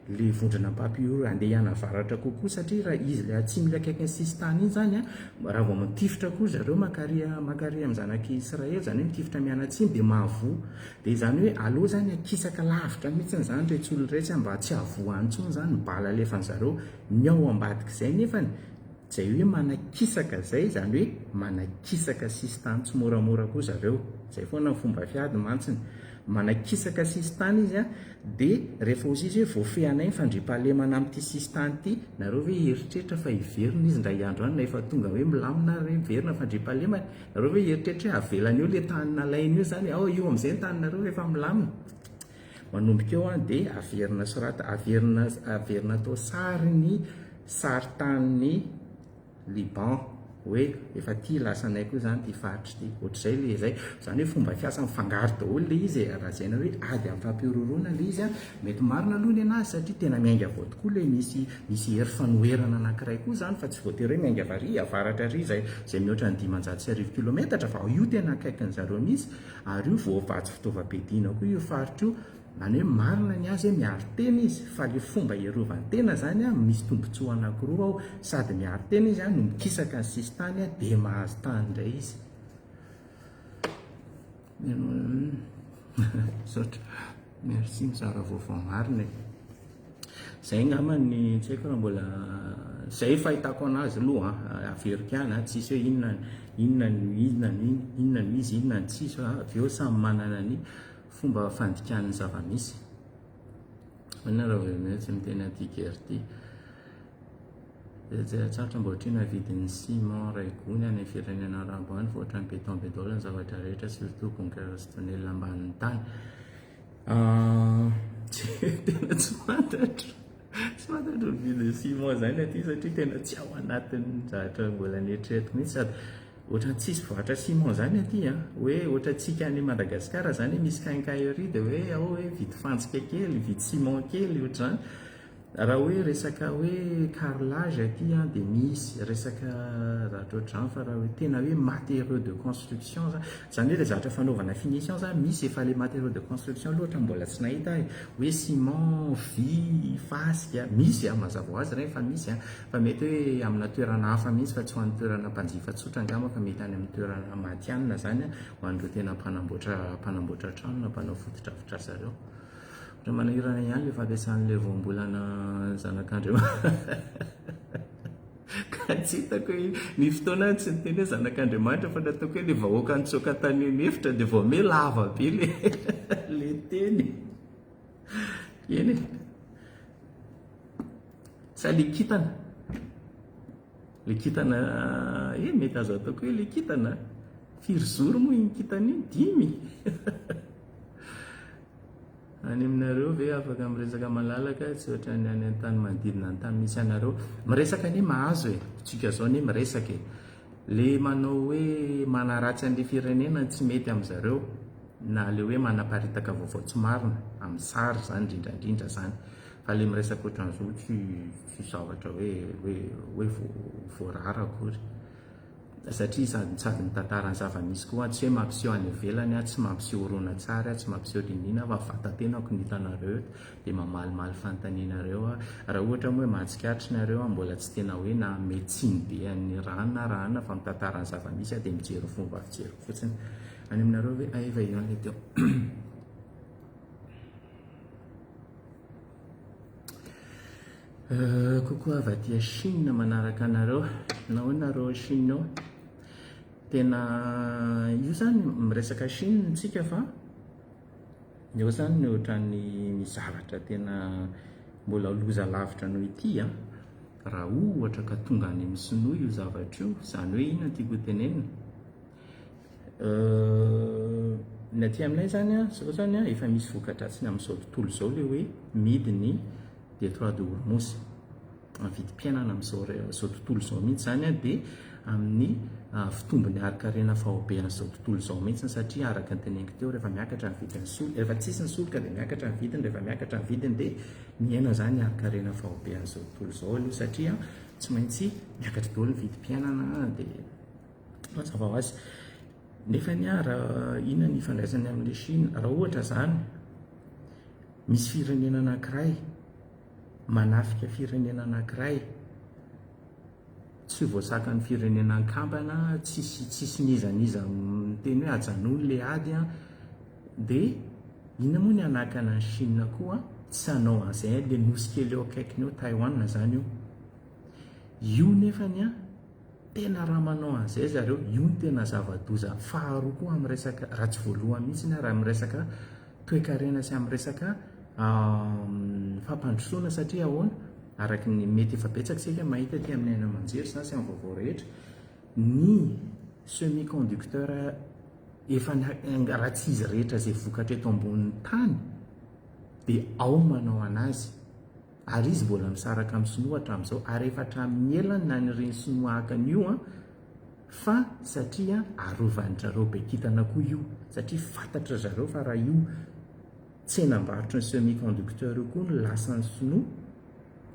A: le vondrona pampiroro andeha hianavaratra kokoa satria raha izy le atsimy le akaiky ny sistany iny zany raha vao mitifitra koa zareo makaria amin'ny zanaky Israely zany hoe mitifitra mianatsimy dia mahavoa dia zany hoe aloha zany akisaka lavitra mihitsy zany retsy olona retsy mba tsy havoany intsony zany mbala alefan'zareo ny ao ambadika izay nefany zay hoe manakisaka zay zany hoe manakisaka sistany tsy moramora koa zareo zay foana ny fomba fiady mantsiny manakisaka sistany izy dia rehefa ozy izy hoe voafehanay fandriam-pahalemana amin'ity sistany ity nareo hoe heritreritra fa hiverina izy ndray andro any na efa tonga hoe milamina verina fandriam-pahalemana nareo hoe heritreritra hoe avelany eo le tany nalaina io zany io amin'izay ny taninareo rehefa milamina manomboka eo dia averina sorata averina atao sary ny sarytanin'ny Liban hoe efa ty lasanay koa zany ty faritry ty ohatr'izay le zay zany hoe fomba fiasa mifangaro daholo le izy raha zaina hoe ady amin'ny fampirorona le izy mety marina aloha ny anazy satria tena miainga avao tokoa le misy hery fanoherana anankiray koa zany fa tsy voatery hoe miainga vari avaratra ry zay mihoatra ny 510 kilometatra fa io tena akaikin'zareo misy ary io vao vatsy fitaovam-piadiana koa io faritra io zany hoe marina ny azy hoe miaro tena izy fa le fomba hierovany tena zany misy tombotsoa anankiroa ao sady miaro tena izy no mikisaka ny sistany dia mahazo tany indray izy saotra merci mizara vaovao marina zay ngamany tsy haiko raha mbola zay fahitako anazy aloha averikana tsisy hoe inona no izy inona ny tsisy avy eo samy manana ny fomba fandikan'ny zava-misy manina raha vmetsy miteny antikerty tsatra mba ohatrina vidin'ny ciment ray gony any firenena ramboany fa ohatrany béton bédol ny zavatra rehetra surtout constitutionnel ambanin'ny tany tena tsy fantatro ny vidin'ny ciment zany aty satria tena tsy ao anatin'ny zavatra mbola netretiko mihitsy sady ohatra tsisy vatra ciment zany aty hoe ohatra tsika any Madagasikara zany misy quincaillerie dia hoe ao hoe vidy fantsika kely vidy ciment kely ohatrany raha hoe resaka hoe carrelage aty dia misy resaka zavatra ohatrany fa raha hoe tena hoe matériaux de construction zany hoe le zavatra fanaovana finition zany misy efa le matériaux de construction loatra mbola tsy nahita hoe ciment vy fasika misy mazava ho azy reny fa misy fa mety hoe amina toerana hafa mihitsy fa tsy ho an'ny toerana mpanjifa tsotra angamba fa mety any amin'ny toerana matianina zany ho an'ireo tena mpanamboatra trano na mpanao fototra zareo manahirana ihany le fampiasan'le voambolana zanak'Andriamanitra ka tsy hitako hoe ny fotoana tsy niteny hoe zanak'Andriamanitra fa nataoko hoe le vahoaka nitsoka tany mefitra dia vao me lava be le teny eny sa le kitana mety azo ataoko hoe le kitana firy zoro moa iny kitana iny 5 any aminareo ve afaka miresaka malalaka tsy ohatra ny any an-tany manodidina ny tany misy anareo miresaka anie mahazo tsika zao anie miresaka le manao hoe manaratsy an'le firenena tsy mety amin'zareo na le hoe manaparitaka vaovao tsy marina amin'ny sary zany indrindrandrindra zany fa le miresaka ohatran'izao tsy zavatra hoe voarara akory satria sady mitantara ny zava-misy koa tsy hoe mampiseho any ivelany tsy mampiseho orona tsara tsy mampiseho linina fa vatatenako ny hitanareo dia mamalimaly fanontanianareo raha ohatra moa hoe mahatsikatrinareo mbola tsy tena hoe na metsiny be an'ny rahana fa mitantara ny zava-misy dia mijery fomba fijery fotsiny any aminareo hoe aeva ian'le teo kokoa avy aty Chine manaraka anareo nahoanareo Chine ao tena io zany miresaka Chine tsika fa eo zany ny ohatran'ny mizavatra tena mbola loza lavitra noho ity raha ohatra ka tonga any amin'ny sinoa io zavatra io zany hoe inona tiako tenenina ny aty aminay zany zao zany efa misy vokadratsiny amin'izao tontolo zao le hoe midiny Détroit de Hormuz mividy mpiainana amin'izao tontolo zao mihitsy zany dia amin'ny fitombony arikarena fahobean'izao tontolo zao mihitsy satria araka ny teneniko teo rehefa miakatra ny vidin'ny solika rehefa tsisy ny solika dia miakatra ny vidiny rehefa miakatra ny vidiny dia miaina zany arikarena fahobean'izao tontolo zao aloha satria tsy maintsy miakatra daholo ny vidy mpiainana dia mazava ho azy nefa ny raha inona ny ifandraisany amin'le Chine raha ohatra zany misy firenena anankiray manafika firenena anankiray tsy voasaka ny firenena ankambana tsisy nizaniza miteny hoe ajanony le ady dia inona moa ny anakana ny Chine koa tsy hanao an'izay le nosy kely eo akaikiny eo Taiwan zany io nefany tena raha manao an'izay zareo io ny tena zava-doza faharoa koa amin'ny resaka raha tsy voalohany mihitsy raha amin'ny resaka toe-karena sy amin'ny resaka fampandrosoana satria ahoana araka ny mety efa betsaka sika mahita ty amin'ny aina aman-jery zany sy amin'ny vaovao rehetra ny semi-conducteur efa raha tsy izy rehetra zay vokatra eto ambonin'ny tany dia ao manao anazy ary izy mbola misaraka amin'ny sinoa hatramin'izao ary efa hatramin'ny elany na nyreny sinoa hakan'io fa satria arovan'ny zareo be kitana koa io satria fantatra zareo fa raha io tsenam-barotra ny semi-conducteur io koa no lasany sinoa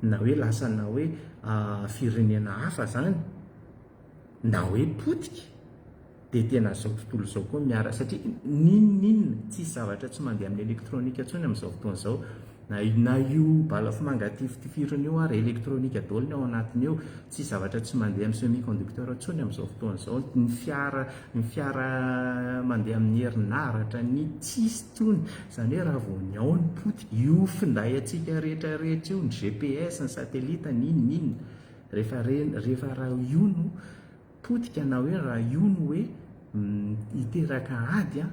A: na hoe lasana hoe firenena hafa zany na hoe potika dia tena zao tontolo zao koa miara satria ninninona tsisy zavatra tsy mandeha amin'ny elektronika ntsony amin'izao fotoana izao na io balafomanga tifirina io ary elektronika daoliny ao anatiny eo tsy zavatra tsy mandeha amin'ny semi conducteur ntsony amin'izao fotoana izao ny fiara mandeha amin'ny herinaratra ny tsisy tony izany hoe raha vao ny ao ny potika io finday atsika rehetrarehetra io ny GPS ny satelita ninonina rehefa raha io no potika na hoe raha io no hoe hiteraka ady a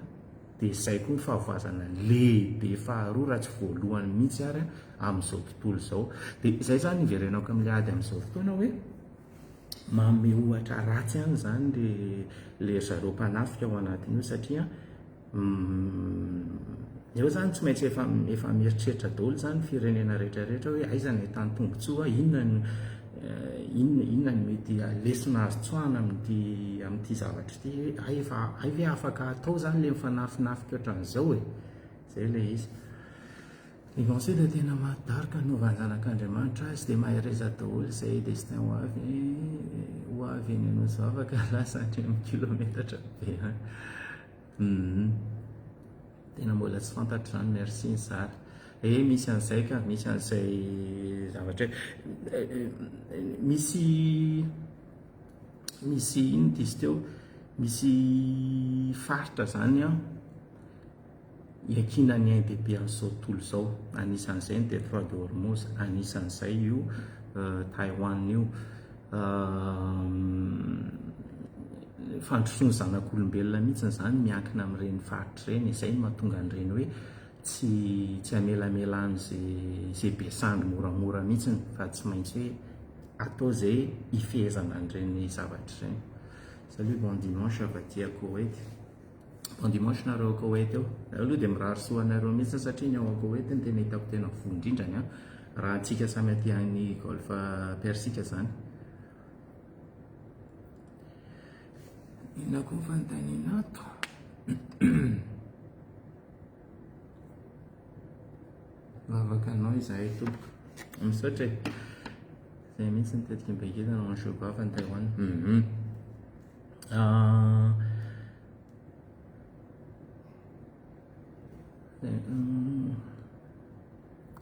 A: dia izay koa ny fahavoazana lehibe faharoa raha tsy voalohany mihitsy ary amin'izao tontolo izao. Dia izay izany iverenako amin'ilay ady amin'izao fotoana hoe manome ohatra ratsy ihany izany le zareo mpanafika ao anatin'io satria eo izany tsy maintsy efa mieritreritra daholo izany firenena rehetrarehetra hoe aiza ny ahitany tombontsoa inona ny mety lesona azo tsoahana amin'ity zavatra ity hoe ay ve afaka atao izany le mifanafinafika ohatran'izao izay ilay izy. Ny pensée dia tena mahadaroka novan'ny zanak'Andriamanitra azy dia mahay reza daholo izay destin ho avy eny anao izao afaka lasa hatreny kilometatra be tena mbola tsy fantatro izany merci ny Sara. Misy an'izay ka misy an'izay zavatra misy ino dizy teo misy faritra zany a iakinany ain bebe amin'izao tontolo izao anisan'izay ny détroit de Hormuz anisan'izay io Taiwan io fandrosoany zanak'olombelona mihitsy zany miankina amin'ireny faritra ireny izay no mahatonga an'ireny hoe tsy amelamela an'izay besandro moramora mihitsy fa tsy maintsy hoe atao izay ifehezana an'ireny zavatra ireny. Salut, bon dimanche avy aty à Koweït. Bon dimanche nareo Koweït eo aloha dia mirary soanareo mihitsy satria ny ao Koweït ny tena hitako tena voindrindrany raha antsika samy aty any golfe persika zany. Inona koa fanontaniana ato vavaka anao izahay tompoko misaotra izay mihitsy nitetika mibaketa no anshobafa ny Taiwan.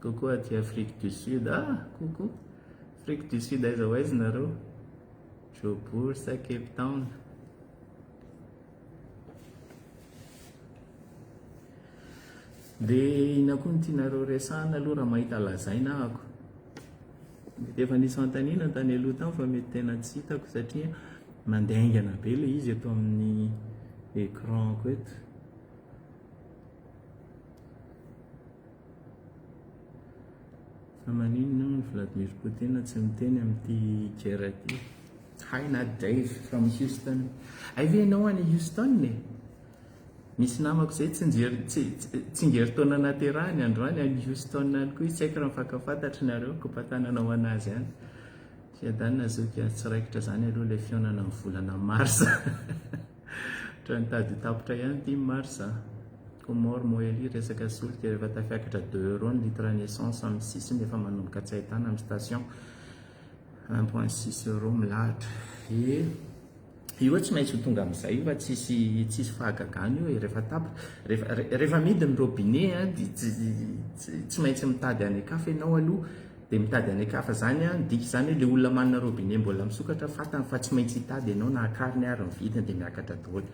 A: Coucou aty Afrique du Sud. Coucou Afrique du Sud, aiza ho aiza nareo? Johannesburg sa Cape Town? Dia ina koa ny tianareo resahana aloha raha mahita lazaina ahako. Mety efa nisy fanontaniana tany aloha tany fa mety tena tsy hitako satria mandeha aingana be ilay izy eto amin'ny écran-ko eto. Fa maninona Vladimir Poutine tsy miteny amin'ity guerre ity. Hi not Dave from Houston. Ay ve ianao any Houston ne? Misy namako izay tsy ngerin-taona naterahany androany any Houston any koa tsy haiko raha mifankafantatra nareo kompatananao anazy any. Tsy adanina zoky tsiraikitra izany aloha ilay fionana amin'ny volana marsa. Ohatra nitady tapitra ihany ity marsa. Komor Moeli resaka solika rehefa tafiakatra 2 € ny litre ny essence amin'ny sisiny efa manomboka tsy ahitana amin'ny station 1.6 € milahatra. Io tsy maintsy ho tonga amin'izay io fa tsisy fahagagana io rehefa tapitra rehefa midiny robinet tsy maintsy mitady any kafa ianao aloha dia mitady any kafa zany dika izany hoe le olona manana robinet mbola misokatra fatany fa tsy maintsy hitady ianao na akariny ary ny vidiny dia miakatra daholo.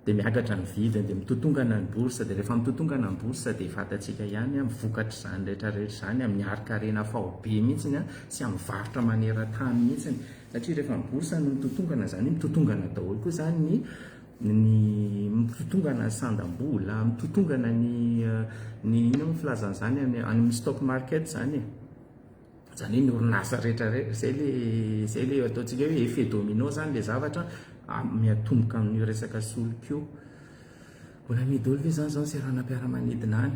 A: Dia miakatra ny vidiny dia mitotongana ny borsa dia rehefa mitotongana ny borsa dia fatatsika ihany mivokatra izany rehetrarehetra izany amin'ny harikarena faobe mihitsiny sy amin'ny varotra maneran-tany mihitsiny satria rehefa ny borsa no mitotongana zany mitotongana daholo koa zany ny mitotongana ny sandam-bola mitotongana ny ino filazan'izany any amin'ny stock market zany zany ny orinasa rehetrarehetra izay le ataontsika hoe effet domino zany le zavatra miatomboka amin'ny resaka solika io. Mbola midolo ve zany izao seranam-piaramanidina any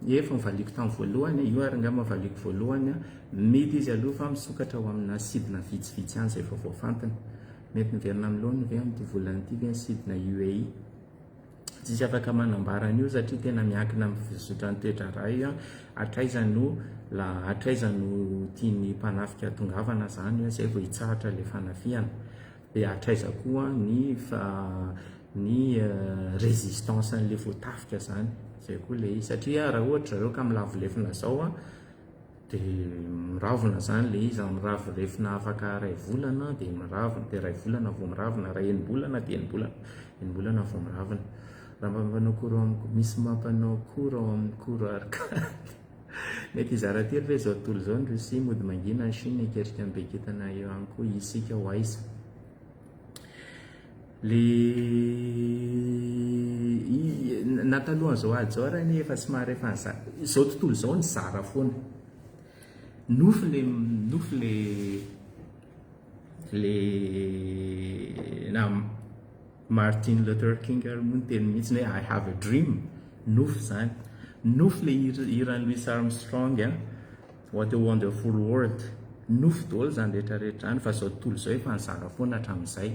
A: efa mivaliko tamin'ny voalohany io ary angamba mivaliko voalohany mety izy aloha fa misokatra ho amina sidina vitsivitsy ihany izay efa voafantana. Mety niverina amin'loany ve amin'ity volana ity ve ny sidina UAE tsisy afaka manambara an'io satria tena miankina amin'ny fizotrany toetra ray atraizano tiany mpanafika tongavana zany izay vao hitsahatra le fanafiana dia atraiza koa ny résistance an'le voatafika zany zay koa le izy satria raha ohatra zareo ka milavolefina zao a dia miravona zany le izy miravorefina afaka 2 volana dia miravona dia 2 volana vao miravona raha enim-bolana dia enim-bolana vao miravona raha mampanao koro amiko misy mampanao koro ao amin'ny koro arkady mety izaratery ve zao tontolo zao ndro sy mody mangina ny Chine hikerika mibeketana eo any koa isika ho aiza le natalohan zao ady zao raha ny efa somary efa zao tontolo zao ny zara foana nofo le na Martin Luther King ary moa ny teny mihitsy hoe I have a dream nofo zany nofo le iran'ny Louis Armstrong what a wonderful world nofo daholo zany rehetrarehetra zany fa zao tontolo zao efa nizara foana hatramin'izay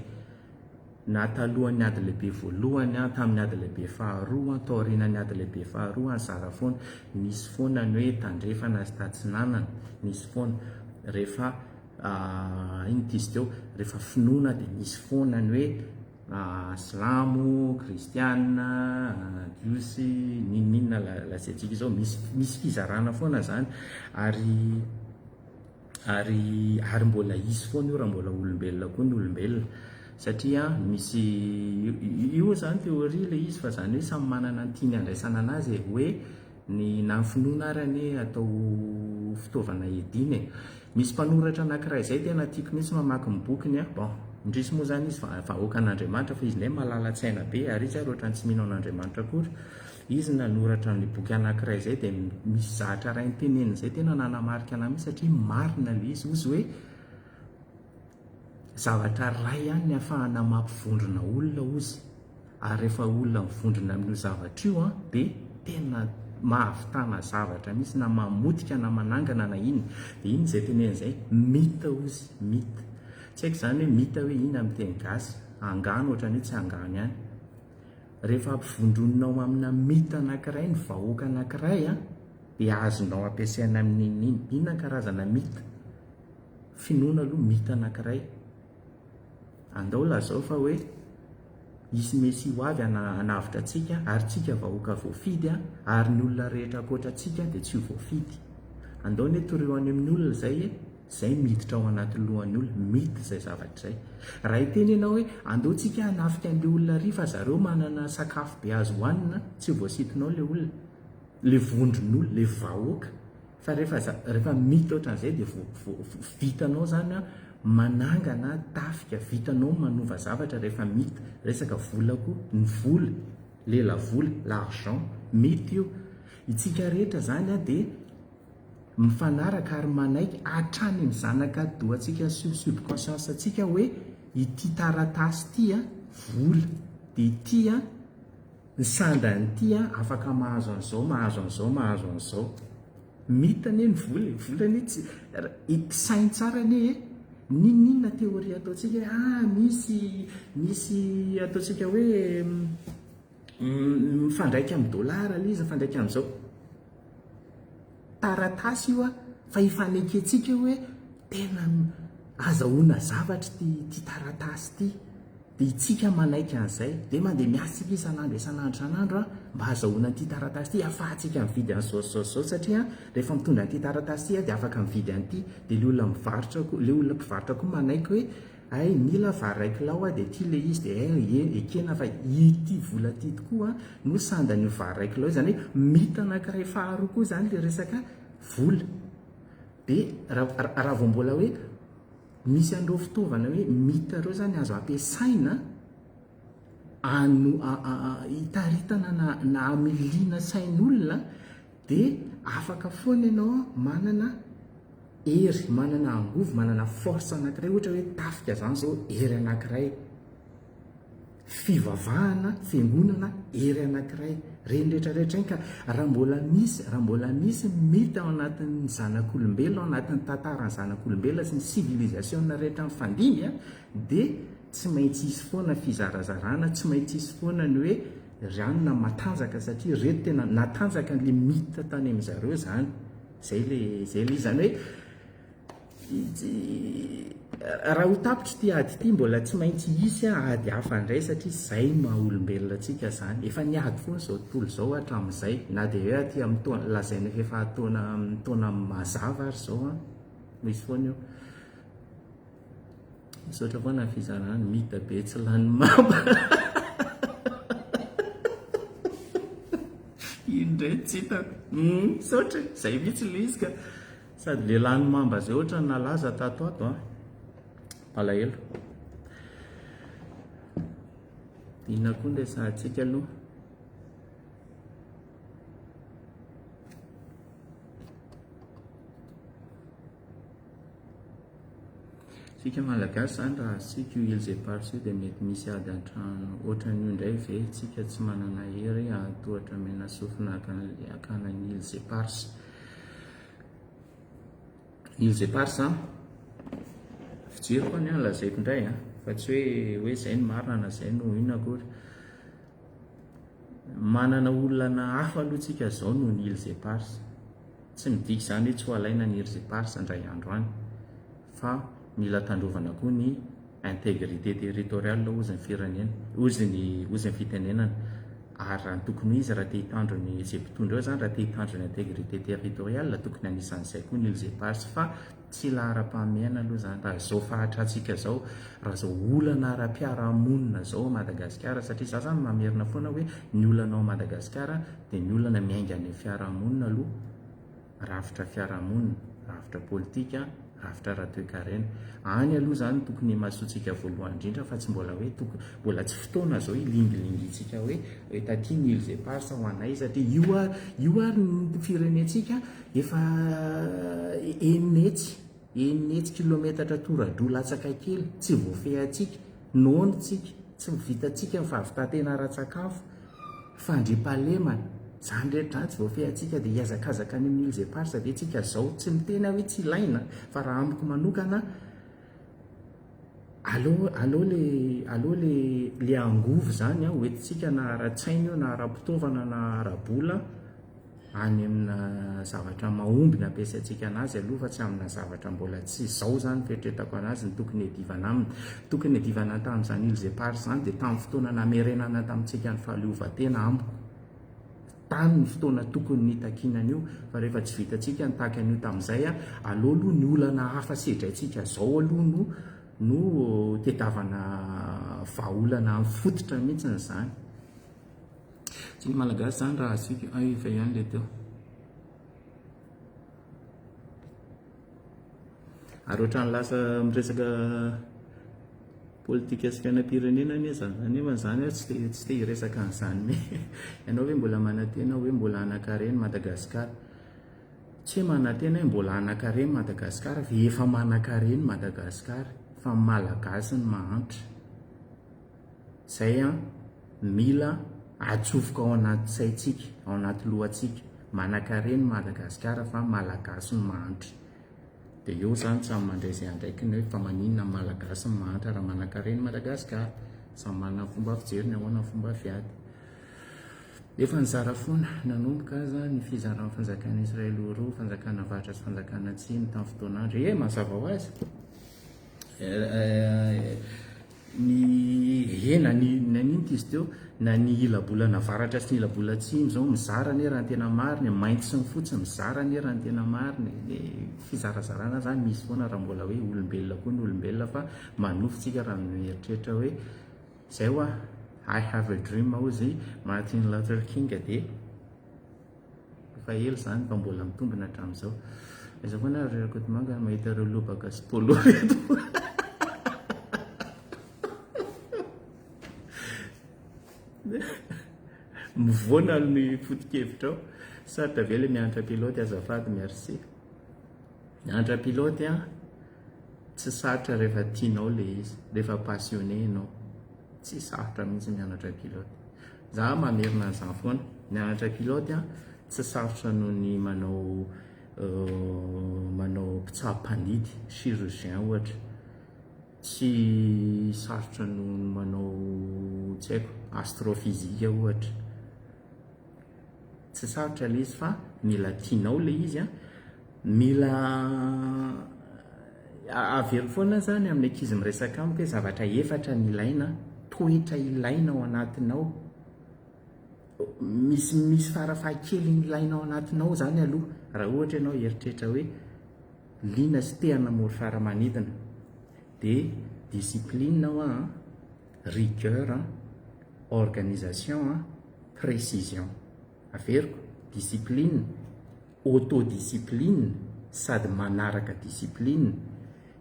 A: na talohan'ny ady lehibe voalohany tamin'ny ady lehibe faharoa taorianany ady lehibe faharoa nizara foana misy foana ny hoe tandrefana sy tatsinanana misy foana rehefa iny izy teo rehefa finoana dia misy foana ny hoe silamo kristiana jiosy ninninna laseantsika izao misy fizarana foana zany ary mbola izy foana io raha mbola olombelona koa ny olombelona satria misy io zany teoria le izy fa zany hoe samy manana ny tiany andraisana anazy hoe ny na ny finoana arany atao fitaovana ediny misy mpanoratra anankiray izay tena tiako mihitsy mamaky ny bokiny bon indrisy moa zany izy vahoaka an'Andriamanitra fa izy ilay malala-tsaina be ary izy ohatrany tsy mino an'Andriamanitra akory izy nanoratra ny boky anankiray izay dia misy zahatra ray nytenenina izay tena nanamarika anahy mihitsy satria marina le izy ozy hoe zavatra ray ihany ny ahafahana mampivondrona olona ozy ary rehefa olona mivondrona amin'io zavatra io dia tena mahavitana zavatra mihitsy na mamotika na manangana na iny dia iny izay tenena izay mita ozy mita tsy haiko zany hoe mita hoe iny amin'ny teny gasy angano ohatrany hoe tsy angano ihany rehefa ampivondroninao amina mita anankiray ny vahoaka anankiray dia azonao ampiasaina amin'in'iny inona karazana mita finoana aloha mita anankiray andao lazao fa hoe isy mesy ho avy anavitra antsika ary tsika vahoaka voafidy ary ny olona rehetra akoatra antsika dia tsy ho voafidy andao ny toreo any amin'ny olona zay miditra ao anaty lohan'ny olona mity izay zavatra izay raha hiteny ianao hoe andeontsika hanafika an'ilay olona ry fa zareo manana sakafo be azo hohanina tsy voasitonao le olona le vondron'olona le vahoaka fa rehefa mity ohatran'izay dia vitanao zany manangana tafika vitanao manova zavatra rehefa mity resaka volako ny vola lela vola l'argent mity io itsika rehetra zany dia mifanaraka ary manaiky hatrany ny zanaka doantsika subconscience antsika hoe ity taratasy ity vola dia ity ny sandany ity afaka mahazo an'izao mahazo an'izao mahazo an'izao mitany ny volany sainy tsara anie ninninna teoria ataontsika misy ataontsika hoe mifandraika amin'ny dolara le izy mifandraika amin'izao taratasy io fa ifaneketsika hoe tena azahoana zavatra ty taratasy ity dia itsika manaiky an'izay dia mandeha miasika isan'andro mba azahoana ty taratasy ity afahantsika mividy an'izao satria rehefa mitondra an'ity taratasy ity dia afaka mividy an'ity dia le olona mpivarotra koa manaiky hoe ay mila varraikilao dia ty le izy dia ekena fa ity vola ty tokoa no sandan'io varraikilao zany hoe mita anankiray faharoa koa zany le resaka vola dia raha vao mbola hoe misy an'ireo fitaovana hoe mita reo zany azo ampiasaina hitaritana na amiliana sain'olona dia afaka foana ianao manana hery manana angovo manana force anankiray ohatra hoe tafika zany zao hery anankiray fivavahana fiangonana hery anankiray reny rehetrarehetra iny ka raha mbola misy mita ao anatin'ny zanak'olombelona ao anatin'ny tantarany zanak'olombelona sy ny civilisation rehetra mifandimby dia tsy maintsy isy foana fizarazarana tsy maintsy isy foana ny hoe ranona matanjaka satria reto tena natanjaka n'le mita tany amin'izareo zany zay le izy zany hoe raha ho tapitra ty ady ity mbola tsy maintsy isy ady hafa indray satria zay maha-olombelona atsika zany efa niady foana zao tontolo zao hatramin'izay na dia hoe aty amin'ny lazaina efa taona mazava ary zao a misy foana io misaotra foana ny fizarana mita be tsy lany mamba indray tsy hitako misaotra zay mihitsy le izy ka sady le lany mamba zay ohatra ny nalaza tato ato a malahelo inona koa nday sahantsika aloha sika malagasy zany raha asika io ilzy parso io dia mety misy ady antrano ohatran'io indray ve tsika tsy manana hery tohatra mena sofina akanany ilzy parse ilzy parse a fijery koa ny a lazaiko indray a fa tsy hoe zay ny marina na zay no inona akory manana olana hafa aloha tsika zao no ny ilzy parse tsy midiky zany hoe tsy ho alaina ny ilzy parse indray andro any fa mila tandrovana koa ny intégrité territoriale ozy ny firenena ozy ny fitenenana ary raha ny tokony izy raha te hitandrony zay mpitondra eo zany raha te hitandrony intégrité territoriale tokony anisan'izay koa ny ilzy parse fa tsy lahara-pahamiaina aloha zany raha zao fahatratsika zao raha zao olana ara-piarahamonina zao Madagasikara satria za zany mamerina foana hoe ny olana ao Madagasikara dia ny olana miainga any fiarahamonina aloha rafitra fiarahamonina rafitra politika rafitra raha-toe-karena any aloha zany tokony mahasoatsika voalohany indrindra fa tsy mbola hoe mbola tsy fotoana zao ilingilingytsika hoe taty ny ilzy parse ho anay satria io ary ny firenetsika efa enetsy kilometatra toradro latsaka kely tsy voafehatsika nonytsika tsy vitatsika fahavitatena ara-tsakafo fandripahalemana zany rehetra tsy voafehatsika dia hiazakazaka any amin'ny ilzy parse ve tsika zao tsy mitena hoe tsy ilaina fa raha amiko manokana aloha le angovo zany a hoentitsika na ara-tsaina io na ara-pitaovana na ara-bola any amina zavatra mahomby nampiasaintsika anazy aloha fa tsy amina zavatra mbola tsy zao zany fetretako anazy ny tokony edivana aminy tokony edivana tamin'izany ilzy parse zany dia tamin'ny fotoana namerenana tamintsika ny fahaleovan-tena amiko tany ny fotoana tokony nitakinana io fa rehefa tsy vitatsika nitaka an'io tamin'izay a aloha aloha ny olana hafa sedraitsika zao aloha no tetavana vahaolana fototra mihitsiny zany tsy malagasy zany raha asika efa ihany le teo ary ohatrany lasa miresaka politika sy fiainam-pirenena nefa zany tsy te hiresaka an'izany me ianao hoe mbola manantena hoe mbola anakareny Madagasikara tsy manantena hoe mbola anakareny Madagasikara fa efa manakareny Madagasikara fa malagasy ny mahantra zay a mila atsofoka ao anaty saitsika ao anaty lohatsika manakareny Madagasikara fa malagasy ny mahantra dia eo zany samy mandray zay andraikiny hoe fa maninona malagasy ny mahantra raha manakareny Madagasikara samy manana fomba fijeriny ahoana fomba fiady efa nizara foana nanomboka aza ny fizaran'ny fanjakana Israely roa fanjakana avatra sy fanjakana atsimo tamin'ny fotoana andro mazava ho azy ny hena naniny izy teo na ny ilabolana varatra sy ny ilabola atsimo zao mizara ny raha ny tena mariny mainty sy ny fotsy mizara ny raha ny tena mariny le fizarazarana zany misy foana raha mbola hoe olombelona koa ny olombelona fa manofotsika raha mieritreritra hoe zay hoa I have a dream ozy Martin Luther King dia efa elo zany fa mbola mitombina hatramin'izao iza foana rekotomanga mahita ireo lobaka sy polo reto mivoana ny foto-kevitra ao sarotra ve le mianatra piloty azafady merci mianatra piloty a tsy sarotra rehefa tianao le izy rehefa passionné ianao tsy sarotra mihitsy mianatra piloty za mamerina an'izany foana mianatra piloty a tsy sarotra noho ny manao mpitsaha-mpandidy chirurgien ohatra tsy sarotra noho ny manao tsy haiko astrofizika ohatra tsy sarotra le izy fa mila tianao le izy a mila avery foana zany amin'ny ankizy miresaka amiko hoe zavatra efatra ny ilaina toetra ilaina ao anatinao misy farafahakely ny ilaina ao anatinao zany aloha raha ohatra ianao eritrehitra hoe liana sy tehana mory faramanidina dia discipline ao rigueur organisation précision averiko discipline autodiscipline sady manaraka discipline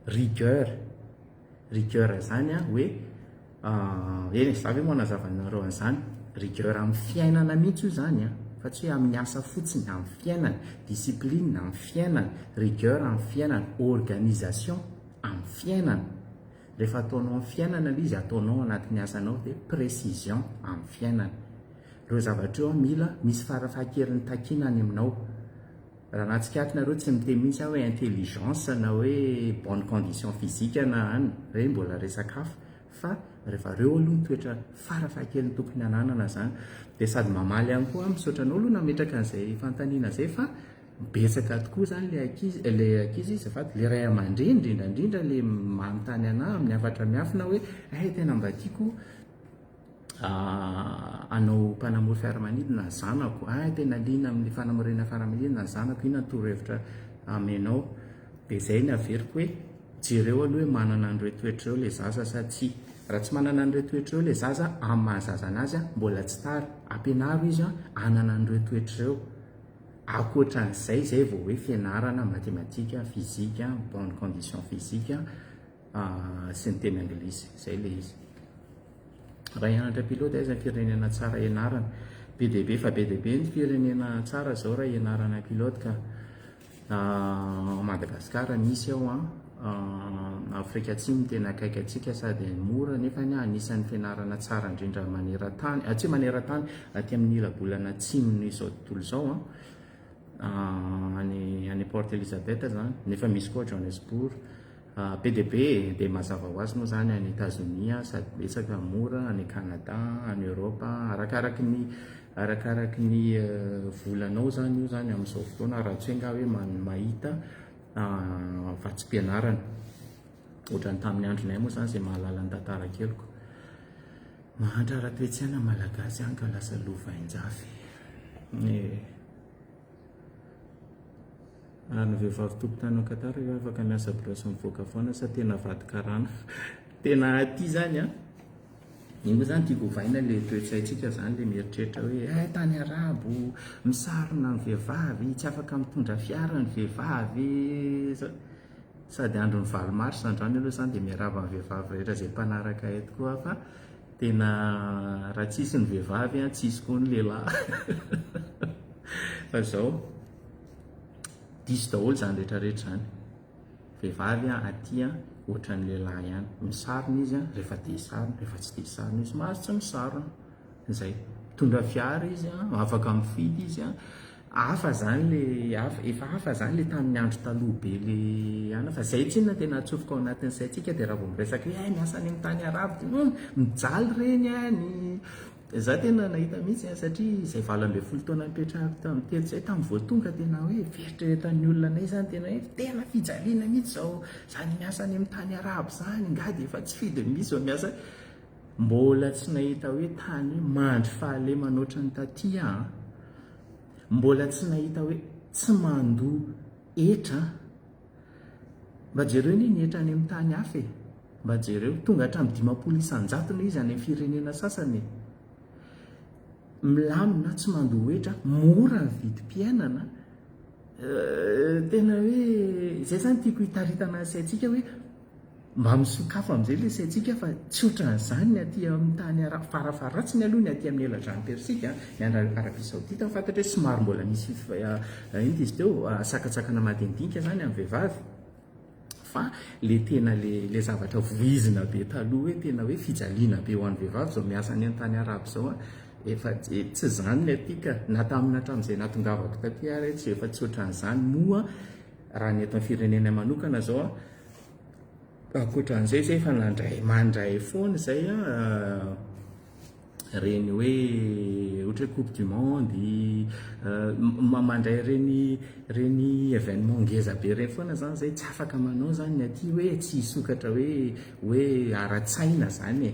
A: rigueur zany hoe eny zavy hoe manazavanareo an'izany rigueur amin'ny fiainana mihitsy io zany fa tsy hoe amin'ny asa fotsiny amin'ny fiainana discipline amin'ny fiainana rigueur amin'ny fiainana organisation amin'ny fiainana rehefa ataonao amin'ny fiainana izy ataonao anatin'ny asanao dia précision amin'ny fiainana ireo zavatra eo mila misy farafahakeliny takina any aminao raha nahatsikatrinareo tsy miteny mihitsy hoe intelligence na hoe bonne condition physique na any re mbola resakafo fa rehefa reo aloha nytoetra farafahakeliny tokony ananana zany dia sady mamaly ihany koa misaotranao aloha nametraka an'izay fantaniana zay fa betsaka tokoa zany le ankizy izy fa le ray aman-dreny indrindrandrindra le manontany ana amin'ny afatra miafina hoe tena mba tiako anao mpanamory fiaramanidina ny zanako tena liana amin'ny fanamorena fiaramanidina ny zanako ina torohevitra aminao dia zay ny averiko hoe jereo aloha hoe manana an'ireo toetra eo le zaza sa tsy raha tsy manana an'ireo toetra eo le zaza amin'ny mahazaza anazy mbola tsy tara ampianaro izy anana an'ireo toetra eo akoatran'izay zay vao hoe fianarana matematika fizika bonne condition physique sy ny teny anglisy zay le izy raha ianatra pilote aiza ny firenena tsara ianarana be deaibe fa be deaibe ny firenena tsara zao raha ianarana pilote ka Madagasikara misy ao Afrika Atsimo tena akaiky atsika sady mora nefa anisan'ny fianarana tsara indrindra maneran-tany tsy maneran-tany aty amin'ny ilabolana atsimo izao tontolo izao any Port Elizabeth zany nefa misy koa Johannesburg PDB dia mazava ho azy moa zany any États-Unis sady betsaka mora any Canada any Europa arakaraky ny volanao zany io zany amin'izao fotoana raha tsy hoe nga hoe mahita vatsim-pianarana ohatrany tamin'ny andronay moa zany zay mahalala ny tantara keliko mahantra ara-toetsiana malagasy any ka lasa lovain-jafy ary ny vehivavy tompon-tany Katara io afaka miasa brosy mivoaka foana sa tena vady-karana tena aty zany iny moa zany tiako vaina le toetsaitsika zany le mieritreritra hoe tany arabo misarona ny vehivavy tsy afaka mitondra fiara ny vehivavy sady andro ny valo mars androany aloha zany dia miaraba ny vehivavy rehetra zay mpanaraka eto koa fa tena raha tsisy ny vehivavy tsisy koa ny lehilahy fa zao diso daholo zany rehetrarehetra zany vehivavy aty ohatran'ny lehilahy ihany misarona izy rehefa dia sarona rehefa tsy dia sarona izy mahazo tsy misarona zay mitondra fiara izy afaka mifidy izy hafa zany le efa hafa zany le tamin'ny andro taloha be le ana fa zay tsinona tena atsofoka ao anatin'ny saitsika dia raha vao miresaka hoe miasa any amin'ny tany arabo mijaly reny any za tena nahita mihitsy satria izay 20 taona mipetrahako tamin'ny telo zay tamin'ny voatonga tena hoe veritreretan'ny olona anay zany tena hoe tena fijaliana mihitsy zao zany miasa any amin'ny tany arabo zany ngady efa tsy fidy misy zao miasa mbola tsy nahita hoe tany mandry fahalemana ohatrany taty mbola tsy nahita hoe tsy mandoa etra mba jereo ny etra any amin'ny tany hafa mba jereo tonga hatramin'ny 50 isan-jatona izy any amin'ny firenena sasany milamina tsy mandoa etra mora ny vidim-piainana tena hoe zay zany tiako hitaritana saitsika hoe mba misokafo amin'izay le saitsika fa tsy ohatran'izany ny aty amin'ny tany farafaratsiny aloha ny aty amin'ny eladrany persika ny Arabia Saodita fantatra hoe somary mbola misy iny izy teo sakatsakana madinidinika zany amin'ny vehivavy fa le tena le zavatra voizina be taloha hoe tena hoe fijaliana be ho an'ny vehivavy zao miasa any amin'ny tany arabo zao efa tsy zany ny atika na tamina hatramin'izay natongavako taty ary tsy efa tsy ohatran'izany moa raha ny eto amin'ny firenena manokana zao akoatran'izay zay efa mandray foana zay reny hoe ohatra hoe coupe du monde mandray reny événement ngeza be reny foana zany zay tsy afaka manao zany ny aty hoe tsy hisokatra hoe ara-tsaina zany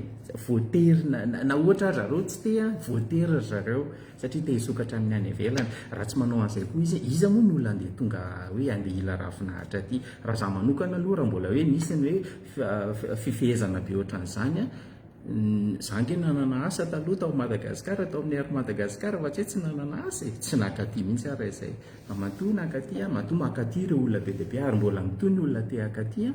A: voatery na ohatra ary zareo tsy te a voatery zareo satria te hisokatra amin'ny any avelany raha tsy manao an'izay koa izy moa ny olona andeha tonga hoe andeha ila rahafinahitra aty raha za manokana aloha raha mbola hoe nisy ny hoe fifehezana be ohatran'izany a zange nanana asa taloha tao Madagasikara tao amin'ny ary Madagasikara fa tsy nanana asa tsy nakaty mihitsy ara izay matoa nakaty matoa makaty ireo olona be deabe ary mbola mitoy ny olona te akaty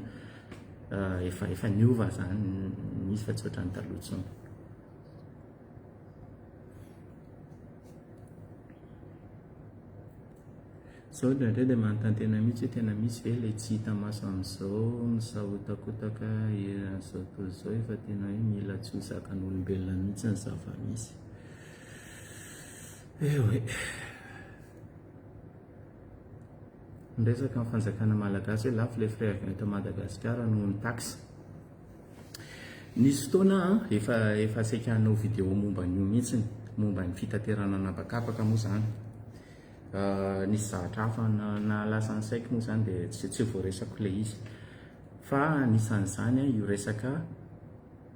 A: efa niova zany misy fa tsy ohatrany taloha tsony zao ndraindray dia manontantena mihitsy hoe tena misy ve ilay tsy hita maso amin'izao misahotakotaka zao toy izao efa tena hoe mila tsy ho zakan'olombelona mihitsy ny zava-misy hoe miresaka amin'ny fanjakana malagasy hoe lafo ilay frais avion eto Madagasikara noho ny taxe nisy fotoana efa saika hanao vidéo momba n'io mihitsiny momba ny fitaterana anabakabaka moa zany nisy zavatra hafa na lasa ny saiko moa zany dia tsy voaresako ilay izy fa nisan'izany io resaka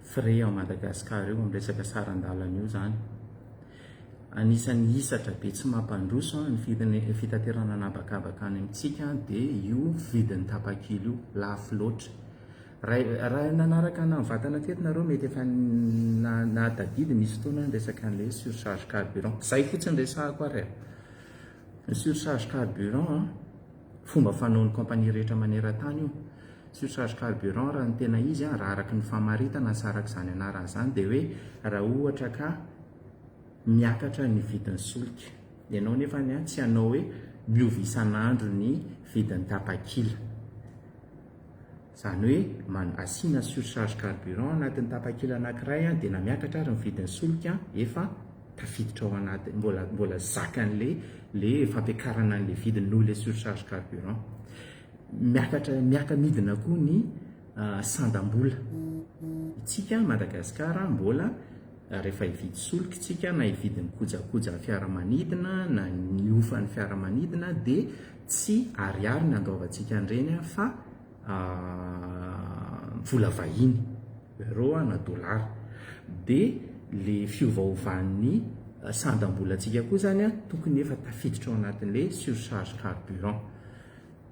A: frais ao Madagasikara io amin'ny resaka sarandalana io zany anisan'ny hisatra be tsy mampandroso ny fitaterana anabakabaka any amintsika dia io vidin'ny tapakilo io lafo loatra raha nanaraka na mivatana tetinareo mety efa natadidy misy fotoana ny resaka an'ilay surcharge carburant zay fotsiny resahako ary ny surcharge carburant fomba fanaon'ny compagnie rehetra maneran-tany io surcharge carburant raha ny tena izy raha araka ny famaritana sy araka izany anarana izany dia hoe raha ohatra ka miakatra ny vidin'ny solika ianao nefa tsy hanao hoe miova isan'andro ny vidin'ny tapakila zany hoe asiana surcharge carburant anatin'ny tapakila anankiray dia na miakatra ary ny vidin'ny solika efa tafiditra ao anaty mbola zakan'le fampiakarana n'le vidiny noho le surcharge carburant miaka midina koa ny sandam-bola itsika Madagasikara mbola rehefa hividy solika itsika na hividiny kojakoja fiaramanidina na ny ofan'ny fiaramanidina dia tsy ariary ny andaovantsika an'ireny fa vola vahiny euro na dollara dia le fiovaovan'ny sandam-bolantsika koa zany tokony efa tafiditra ao anatin'le surcharge carburant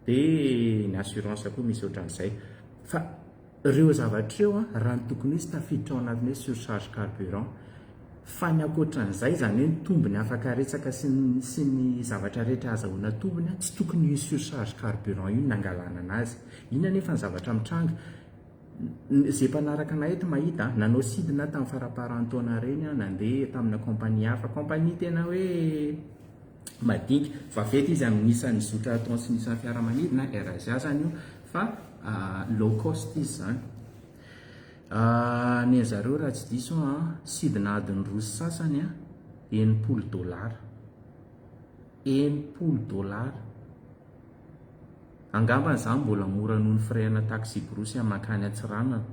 A: dia ny assurance koa misy ohatran'izay fa ireo zavatra ireo raha ny tokony izy tafiditra ao anatin'le surcharge carburant fa ny akoatran'izay zany hoe ny tombony afaka retsaka sy ny zavatra rehetra azahoana tombony tsy tokony io surcharge carburant io nangalana anazy inona nefa ny zavatra mitranga zay mpanaraka na eto mahita nanao sidina tamin'ny faraparan-taona reny nandeha tamina compagnie hafa compagnie tena hoe madinika vavety izy amin'nisan'ny zotra ataony sy nisan'ny fiaramanidina RSA zany io fa low cost izy zany ny anzareo raha tsy diso sidina adiny roso sasany $80 $80 angambany zany mbola mora noho ny freina taxi brosy makany Atsiranana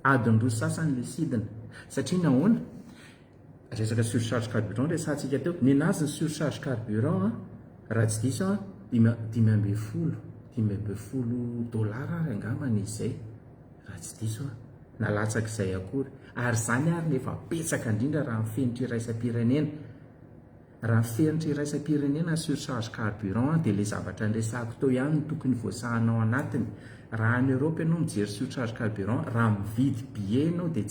A: adiny roso sasany le sidina satria nahoana resaka surcharge carburant resantsika teo ny anazy ny surcharge carburant raha tsy diso $500 ary angambany izay raha tsy diso nalatsaka izay akory ary zany ary nefa petsaka indrindra raha mifenitra iraisam-pirenena raha mifenitra iraisam-pirenena surcharge carburant dia le zavatra nresahako teo ihany no tokony voasahanao anatiny raha any Europe ianao mijery surcharge carburant raha mividy billet ianao dia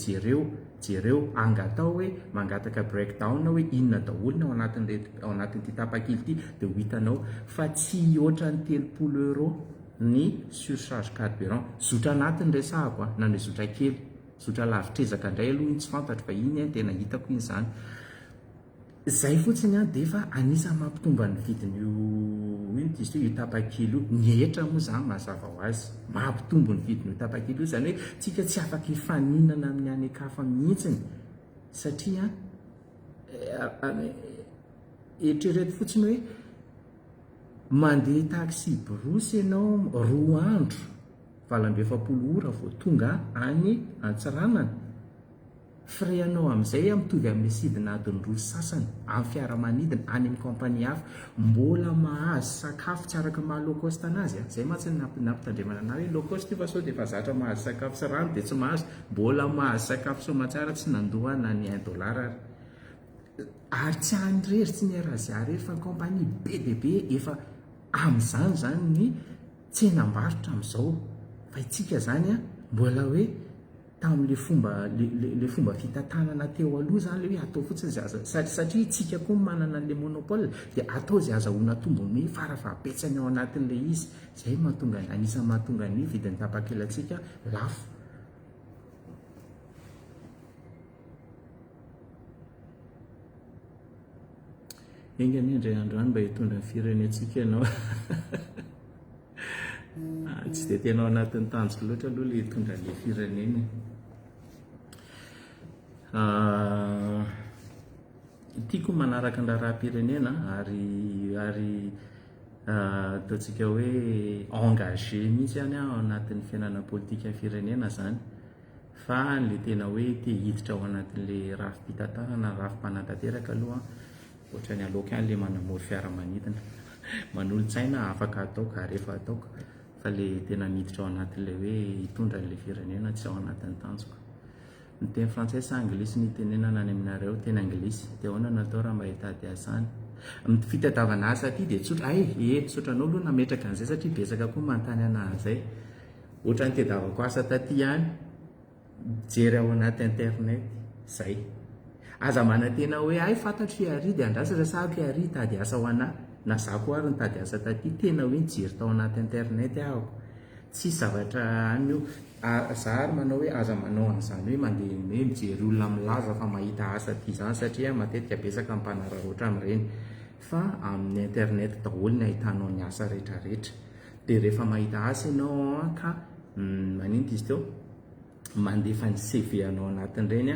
A: jereo angatao hoe mangataka breakdown hoe inona daholo ao anatin'ity tapakily ity dia ho hitanao fa tsy oatra ny €30 ny surcharge carburant zotra anatiny resahako na ny zotra kely zotra lavitrezaka indray aloha iny tsy fantatro fa iny tena hitako iny zany zay fotsiny dia efa anisan'ny mampitomba ny vidiny io tapakily io ny etra moa zany mazava ho azy mampitombo ny vidiny io tapakily io zany hoe tsika tsy afaka hifaninana amin'ny any akafa mihitsiny satria eritrereto fotsiny hoe mandeha taxi brosy ianao 2 andro 20 ora vao tonga any Antsiranana freanao amin'izay mitovy amin'ny sidina adiny roa sasany amin'ny fiaramanidina any amin'ny kompania hafa mbola mahazo sakafo tsy araka maha locoste anazy zay matsy nampitandremana ana hoe locoste io fa sao dia efa zatra mahazo sakafo sy rano dia tsy mahazo mbola mahazo sakafo somatsara tsy nandohana ny $1 ary tsy anyrery tsy niaraziarery fa kompania be deaibe efa amin'izany zany ny tsenam-barotra amin'izao fa itsika zany mbola hoe tamin'le fomba fitantanana teo aloha zany le hoe atao fotsiny zay aza satria itsika koa manana an'le monopole dia atao zay azahoana tombony hoe farafahabetsany ao anatin'le izy zay mahatonga anisan'ny mahatonga ny vidiny tapakelatsika lafo. Enga ny indray andro any mba hitondra ny firenentsika ianao tsy dia tena ao anatin'ny tanjoko loatra aloha le hitondra le firenena. Tiako manaraka ny raharaham-pirenena ary ataontsika hoe engagé mihitsy any ao anatin'ny fiainana politika firenena zany fa le tena hoe te hiditra ao anatin'le rafi-pitantarana rafi-panantanteraka aloha ohatrany aloka any le manamory fiaramanidina manolo-tsaina afaka ataoko ary efa ataoko fa le tena miditra ao anatin'le hoe hitondra n'le firenena tsy ao anatin'ny tanjoko. Ny teny frantsay sy anglisy ny tenenana any aminareo teny anglisy dia ahoana natao raha mba hitady asany ny fitadiavana asa aty dia tsotra sotranao aloha nametraka an'izay satria besaka koa manontany an'izay ohatra ny tediavako asa taty ihany jery ao anaty internet zay aza manantena hoe ay fantatro fiary dia andrasatra sa fiary tady asa ho ana na za koa ary nitady asa taty tena hoe nijery tao anaty internet aho tsy zavatra any io za ary manao hoe aza manao an'izany hoe mandeha hoe mijery olona milaza fa mahita asa ty zany satria matetika besaka mpanararoatra amin'ireny fa amin'ny internet daholo ny ahitanao ny asa rehetrarehetra dia rehefa mahita asa ianao ka maninona izy teo mandefa ny CV anao anatin'ireny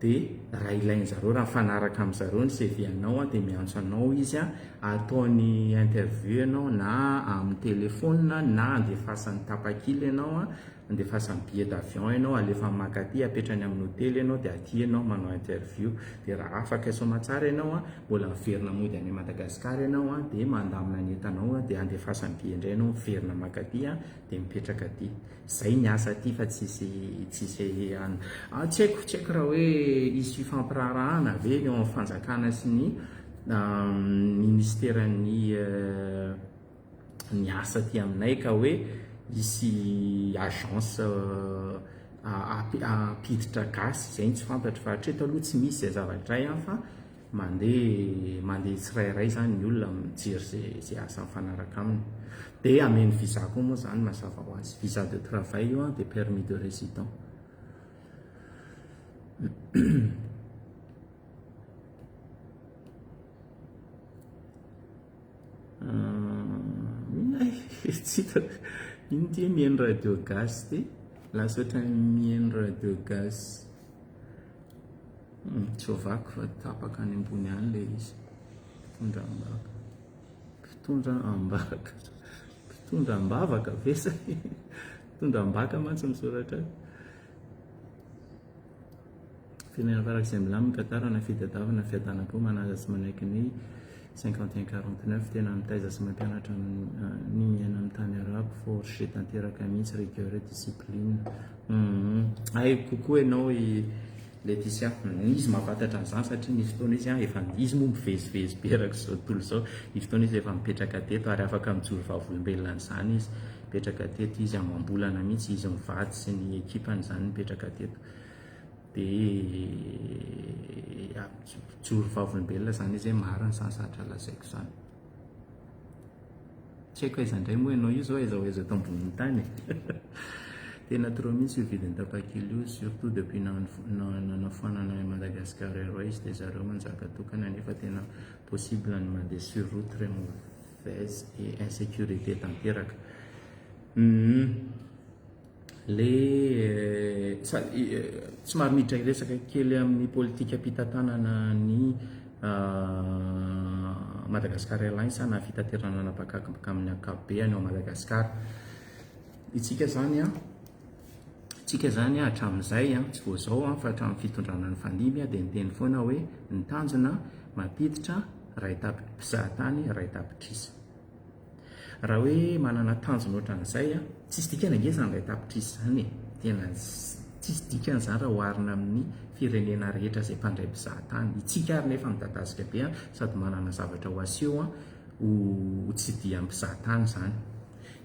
A: dia raha ilain'zareo raha mifanaraka amin'zareo ny CV anao dia miantso anao izy ataony interview ianao na amin'ny telefona na andefasany tapakily ianao andefasany billet d'avion ianao alefa makaty apetrany amin'ny hotely ianao dia aty ianao manao interview dia raha afaka somatsara ianao mbola miverina mody any Madagasikara ianao dia mandamina ny entanao dia andefasany billet indray ianao miverina makaty dia mipetraka aty zay ny asa aty fa tsisy tsy haiko raha hoe izy fifampirarahana ve eo amin'ny fanjakana sy ny ministerany ny asa ty aminay ka hoe isy agence apiditra gasy zay ny tsy fantatro fa hatreto aloha tsy misy zay zavatra iray fa mandeha tsirairay zany ny olona mijery zay asa mifanaraka aminy dia ameny visa koa moa zany mazava ho azy visa de travail io dia permis de résident. Tsy hita ino ty mihaino radio gasy ty lasa ohatra mihaino radio gasy tsy ho vaky fa tapaka any ambony any le izy mpitondra ambavaka vesa mpitondra ambaka mantsy misoratra firenena farak'izay milaminy katarana fitadiavana fiadanam-po manaza tsy manaiky ny 5149 tena mitaiza sy mampianatra ny miaina amin'ny tany arabo forche tanteraka mihitsy rigueur discipline ay kokoa ianao Laetitia izy mahafantatra an'izany satria nisy fotoana izy efa izy moa mivezivezy be araka izao tontolo izao nisy fotoana izy efa mipetraka teto ary afaka mijoro vavolombelona an'izany izy mipetraka teto izy amam-bolana mihitsy izy mivady sy ny ekipany zany mipetraka teto dia mijoro vavolombelona zany izy hoe marina zany satra lazaiko zany tsy haiko aiza indray moa ianao io zao aiza tao ambonin'ny tany tena trop mihitsy io vidiny tapakely io surtout depuis nanafoanana Madagascar Airways dia zareo manjaka tokana nefa tena possible ny mandeha sur route très mauvaise et insécurité tanteraka le somary miditra iresaka kely amin'ny politika mpitantanana ny Madagascar Airlines na fitaterana napakaka amin'ny ankapobeny ao Madagasikara itsika zany tsika zany hatramin'izay tsy voazao fa hatramin'ny fitondrana ny fanimby dia niteny foana hoe ny tanjona mampiditra raha-mpizahatany raha-tapitrisy. Raha hoe manana tanjona ohatran'izay tsisy dikana ngezany raha-tapitrisy zany tena tsisy dikana zany raha oharina amin'ny firenena rehetra izay mpandray mpizahatany. Itsika ary nefa midadasika be sady manana zavatra ho aseho ho tsy dia mpizahatany zany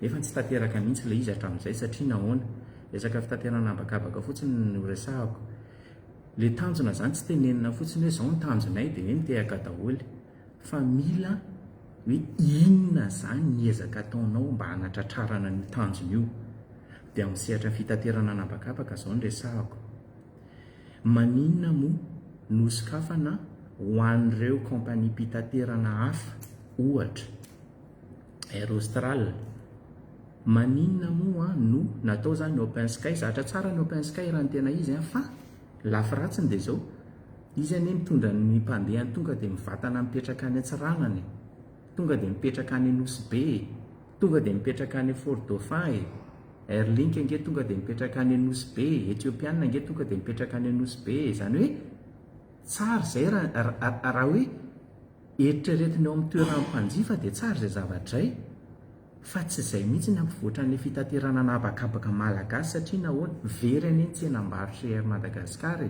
A: nefa tsy tanteraka mihitsy ilay izy hatramin'izay satria nahoana resaka fitaterana habakabaka fotsiny no resahako. Le tanjona zany tsy tenenina fotsiny hoe zao ny tanjonay dia hoe mitehaka daholo fa mila hoe inona zany ny ezaka ataonao mba hanatratrarana ny tanjona io. Dia amin'ny sehatra fitaterana habakabaka zao ny resahako. Maninona moa no sokafana ho an'ireo kompania mpitaterana hafa ohatra Air Austral. Maninona moa no natao zany ny Open Sky. Zatra tsara ny Open Sky raha ny tena izy fa lafy ratsiny dia zao izy anie mitondra ny mpandehany tonga dia mivatana mipetraka any Antsiranana, tonga dia mipetraka any Nosy-be, tonga dia mipetraka any Fort Dauphin. Airlink ange tonga dia mipetraka any Nosy-be, Ethiopian ange tonga dia mipetraka any Nosy-be. Zany hoe tsara izay raha hoe eritreretina eo amin'ny toeran'ny mpanjifa dia tsara izay zavatra izay fa tsy izay mihitsy ny ampivoatra ny fitaterana habakabaka malagasy satria nahoana very any tsenam-barotra ery Madagasikara.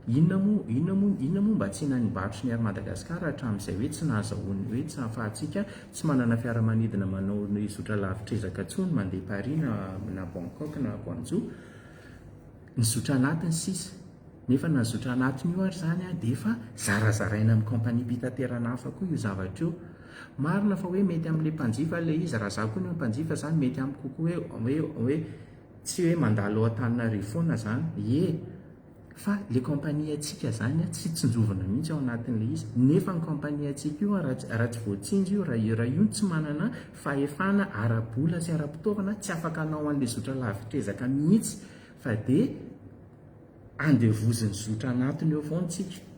A: Inona moa mba tsy nanimbarotry ny ery Madagasikara hatramin'izay hoe tsy nahazahoany hoe tsy nahafahantsika tsy manana fiaramanidina manao ny zotra lavitrezaka intsony mandeha Paris na Bangkok na Guangzhou ny zotra anatiny sisa. Nefa na zotra anatiny io ary zany dia efa zarazaraina amin'ny kompania mpitaterana hafa koa io zavatra io. Marina fa hoe mety amin'ilay mpanjifa ilay izy raha zaho koa ny mpanjifa zany mety amiko kokoa hoe tsy hoe mandalo ao Antananarivo foana zany fa le kompania atsika zany tsy tsinjovana mihitsy ao anatin'ilay izy. Nefa ny kompania atsika io raha tsy voatsinjo io raha io tsy manana fahefana ara-bola sy ara-pitaovana tsy afaka hanao an'ilay zotra lavitrezaka mihitsy fa dia andevoziny zotra anatiny eo foana tsika.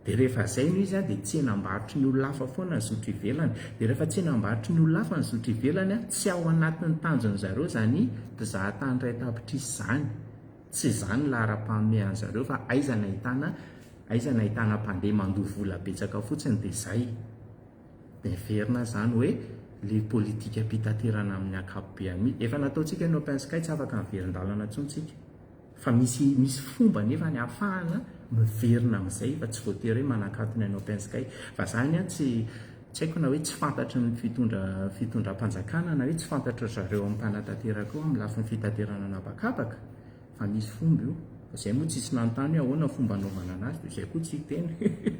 A: Dia rehefa izay no izy dia tsenam-barotry ny olona hafa foana ny zotra ivelany. Dia rehefa tsenam-barotry ny olona hafa ny zotra ivelany tsy ao anatin'ny tanjon'ny zareo zany mpizahatany raha-tapitrisy zany. Tsy zany lahara-pahamehan'ny zareo fa aizana ahitana mpandeha mandoha vola betsaka fotsiny dia izay. Dia verina zany hoe le politika mpitaterana amin'ny ankapobeny efa nataontsika ny Open Sky tsy afaka miverin-dalana intsontsika fa misy fomba nefa ny ahafahana miverina amin'izay fa tsy voatery hoe manakatona ny Open Sky. Fa zany tsy haiko na hoe tsy fantatry ny fitondram-panjakana na hoe tsy fantatra zareo amin'ny mpanatanteraka eo amin'ny lafin'ny fitaterana habakabaka fa misy fomba io. Izay moa tsisy nanontany hoe ahoana fomba anaovana anazy dia izay koa tsy teny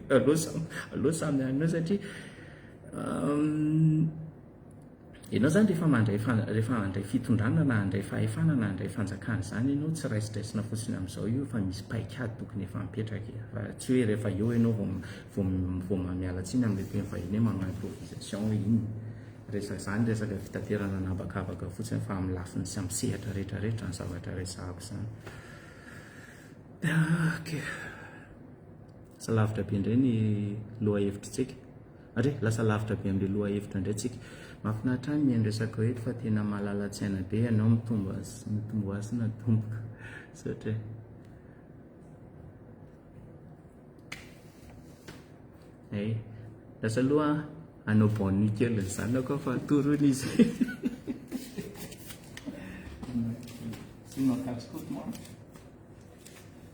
A: aloha samy anao satria ianao zany rehefa mandray fitondrana na handray fahefana na handray fanjakana zany ianao tsy raisidraisina fotsiny amin'izao io fa misy paikady tokony efa mipetraka fa tsy hoe rehefa eo ianao vao mamiala tsiny amin'ilay teny vahiny hoe magnano improvisation iny zany resaka fitaterana habakabaka fotsiny fa amin'ny lafiny sy amin'ny sehatra rehetrarehetra ny zavatra resahako zany. Lasa lavitra be indray ny loha hevitra tsika ary lasa lavitra be amin'ilay loha hevitra indray tsika. Mahafinaritra any mihaino resaka hoe fa tena mahalala-tsaina be ianao mitombo azy na tomboka satria lasa aloha hanao bonne kely ny zanako fa torony izy.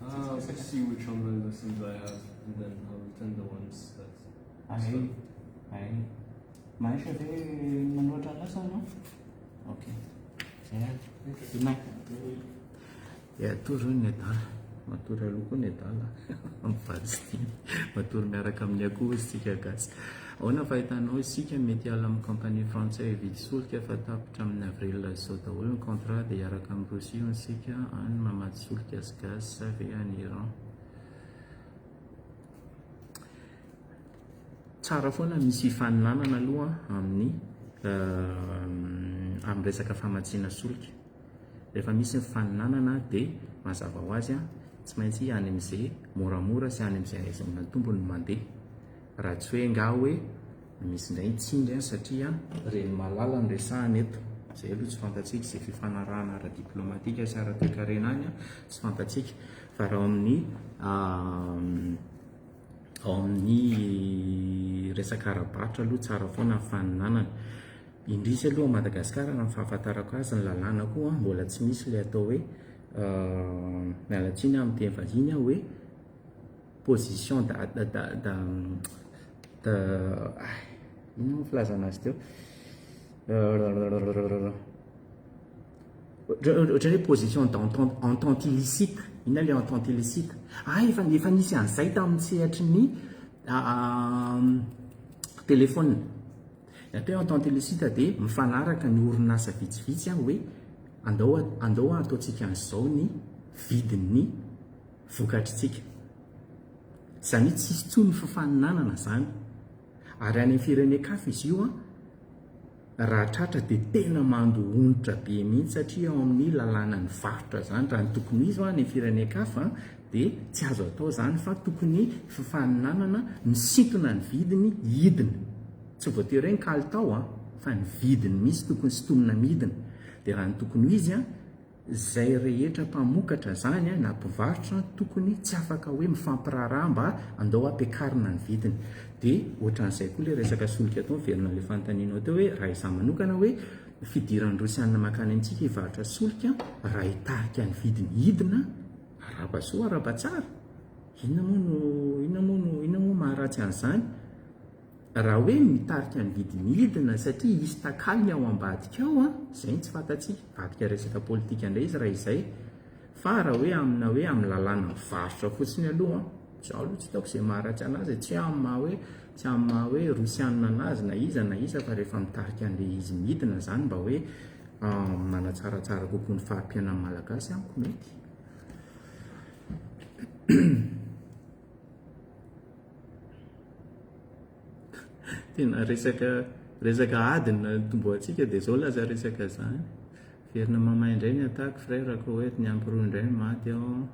B: I'll see which online lessons I have and then I'll attend the ones that
A: Maisha ve manoatra lasa anao? Ok. Toro ny adala. Matory aloha koa ny adala. Mivadistiny. Matory miaraka amin'ny akoho isika gasy. Ahoana fahitanao isika mety hiala amin'ny compagnie français hividy solika fa tapitra amin'ny avril izao daholo ny contrat dia hiaraka amin'ny Rosia isika any mamaty solika sy gaz sa ve any Iran. Tsara foana misy faninanana aloha amin'ny resaka famatsiana solika. Rehefa misy ny faninanana dia mazava ho azy tsy maintsy any amin'izay moramora sy any amin'izay ahaizana tombony mandeha. Raha tsy hoe nga hoe misy indray tsindry satria reny malala no resahana eto. zay aloha tsy fantatsika zay fifanarahana ara-diplomatika sy ara-toekarenany tsy fantatsika fa raha ao amin'ny resaka ara-barotra aloha tsara foana faninanana indrisy aloha Madagasikara raha ny fahafantarako azy ny lalàna koa mbola tsy misy ilay atao hoe mialatsiny amin'ny teny vahiny hoe position inona moa filazana azy teo ohatran'ny hoe position d'entente illicite. Inona ilay entente illicite? Efa nisy an'izay tamin'ny sehatry ny telefona. Atao entente illicite dia mifanaraka ny orinasa vitsivitsy hoe andao ataontsika an'izao ny vidin'ny vokatritsika. Izany hoe tsisy tsony fifaninanana zany. Ary any amin'ny firenen-kafa izy io raha tratra dia tena mandohonitra be mihitsy satria ao amin'ny lalàna ny varotra zany raha ny tokony izy any amin'ny firenen-kafa dia tsy azo atao zany fa tokony fifaninanana misintona ny vidiny hidina. Tsy voatery hoe ny kalitao fa ny vidiny misy tokony sintonina midina. Dia raha ny tokony izy izay rehetra mpamokatra zany na mpivarotra tokony tsy afaka hoe mifampiraharaha mba andao ampiakarina ny vidiny. Dia ohatran'izay koa ilay resaka solika atao miverina ilay fanontanianao teo hoe raha izaho manokana hoe fidiran'ny Rosianina makany amintsika hivarotra solika raha hitarika ny vidiny hidina araba-soa araba-tsara. Inona moa maharatsy an'izany? Raha hoe mitarika ny vidiny hidina satria hisy takaliny ao ambadika ao izay tsy fantatsika vadika resaka politika indray izy raha izay fa raha hoe amina hoe amin'ny lalàna mivarotra fotsiny aloha zaho aloha tsy hitako izay maharatsy anazy tsy amin'ny hoe Rosianina anazy na iza fa rehefa mitarika an'ilay izy midina zany mba hoe manatsaratsara kokoa ny fahampianan'ny malagasy amiko mety. Tena resaka adina tomboantsika dia zao laza resaka zany. Verina mamay indray ny atako frère Koet ny ampirony indray ny maty ao.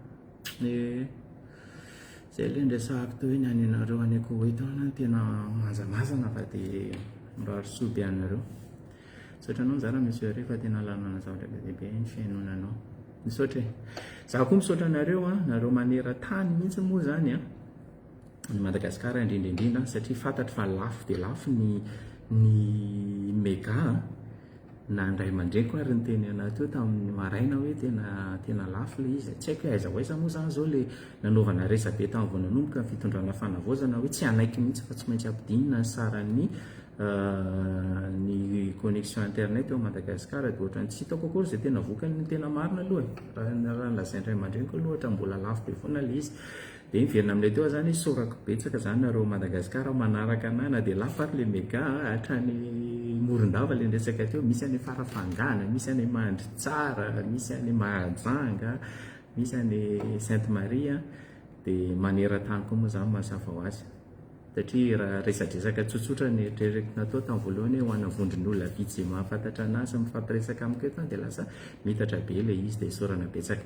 A: Izay ilay ndresahako teo hoe ny any anareo any Koet tena manjamazana fa dia mba soa be anareo. Misaotranao zara monsieur rehefa tena lalana zava-dehibe ny fiainonanao. Misaotra zaho koa misaotra anareo nareo maneran-tany mihitsy moa zany ny Madagasikara indrindraindrindra satria fantatro fa lafo dia lafo ny méga na indray aman-dreny ary ny teny ana teo tamin'ny maraina hoe tena lafo ilay izy. Tsy haiko hoe aiza ho aiza moa zany zao ilay nanaovana resabe tamin'ny vao nanomboka ny fitondrana fanavaozana hoe tsy hanaiky mihitsy fa tsy maintsy ampidinina ny saran'ny ny connexion internet eo Madagasikara dia ohatran'ny tsy hitako akory izay tena vokany ny tena marina aloha raha nalazainy indray aman-dreny koa aloha ohatra mbola lafo be foana ilay izy. Dia miverina amin'ilay teo zany sorako betsaka zany nareo Madagasikara manaraka anahy na dia lafo ary ilay méga hatrany Morondava ilay resaka teo misy any Farafangana, misy any Mandritsara, misy any Mahajanga, misy any Sainte Marie dia maneran-tany koa moa zany mazava ho azy satria raha resadresaka tsotsotra ny eritreretina natao tamin'ny voalohany hoe ho anavondriny olona vitsy izay mahafantatra anazy mifampiresaka amiko eto dia lasa mitatra be ilay izy dia isaorana betsaka.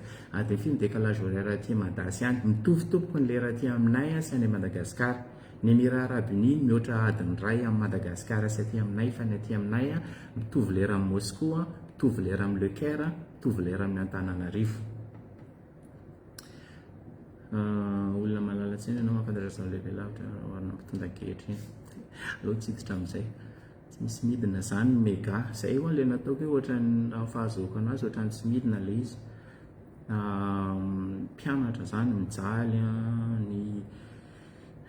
A: Dia film décalage horaire aty Madasy any mitovitoviko ny lera aty aminay sy any Madagasikara. Ny Émirats Arabes Unis mihoatra adiny ray amin'ny Madagasikara sy aty aminay fa ny aty aminay mitovy lera amin'ny Moscou, mitovy lera amin'ny Le Caire, mitovy lera amin'ny Antananarivo. Olona malala tsiny ianao mahafantatra izao lehibe lavitra hoarina mpitondra ankehitriny aloha tsy hiditra amin'izay tsy misy midina zany ny méga izay ho ilay nataoko hoe ohatran'ny fahazoako anazy ohatran'ny tsy midina ilay izy. Mpianatra zany mijaly ny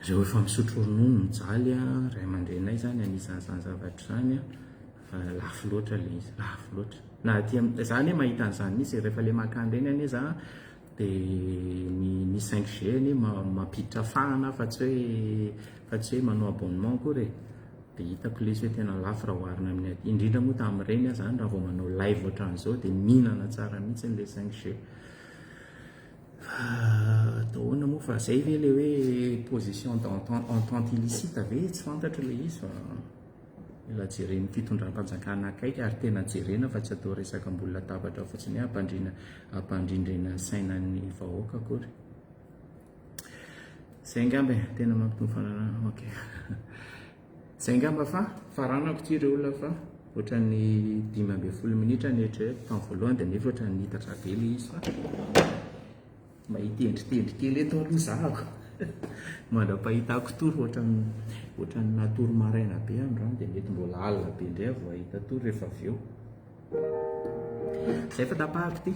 A: ireo efa misotro ronono mijaly ray aman-drenay zany anisan'izany zavatra zany lafo loatra ilay izy lafo loatra na aty zany hoe mahita an'izany mihitsy rehefa ilay makany reny any za dia ny 5G ny mampiditra fahana fa tsy hoe manao abonnement akory dia hitako ilay izy hoe tena lafo raha oharina amin'ny aty indrindra moa tamin'ireny zany raha vao manao live ohatran'izao dia mihinana tsara mihitsy n'ilay 5G. Dahoana moa fa izay ve ilay hoe position d'entente illicite ve tsy fantatro ilay izy fa mila jereny fitondram-panjakana akaiky ary tena jerena fa tsy atao resaka ambony latabatra fotsiny hampandrindrina sainan'ny vahoaka akory. Izay angamba tena mampitombo fananana ok izay angamba fa faranako ty ireo olona fa ohatrany 15 minitra netra tamin'ny voalohany dia nefa ohatrany hitatra be ilay izy fa mahitendritendry kely eto aloha zahako mandra-pahitako tory ohatrany natory maraina be androany dia mety mbola alina be indray vao ahita tory rehefa avy eo. Izay fa tapahako ty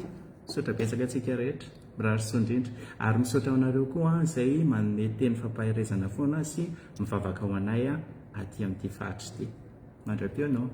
A: misaotra betsaka antsika rehetra raha rysoindrindra ary misaotra aminareo koa izay manome teny fampaherezana foana sy mivavaka ho anay aty amin'ity faritra ity. Mandra-peo anao.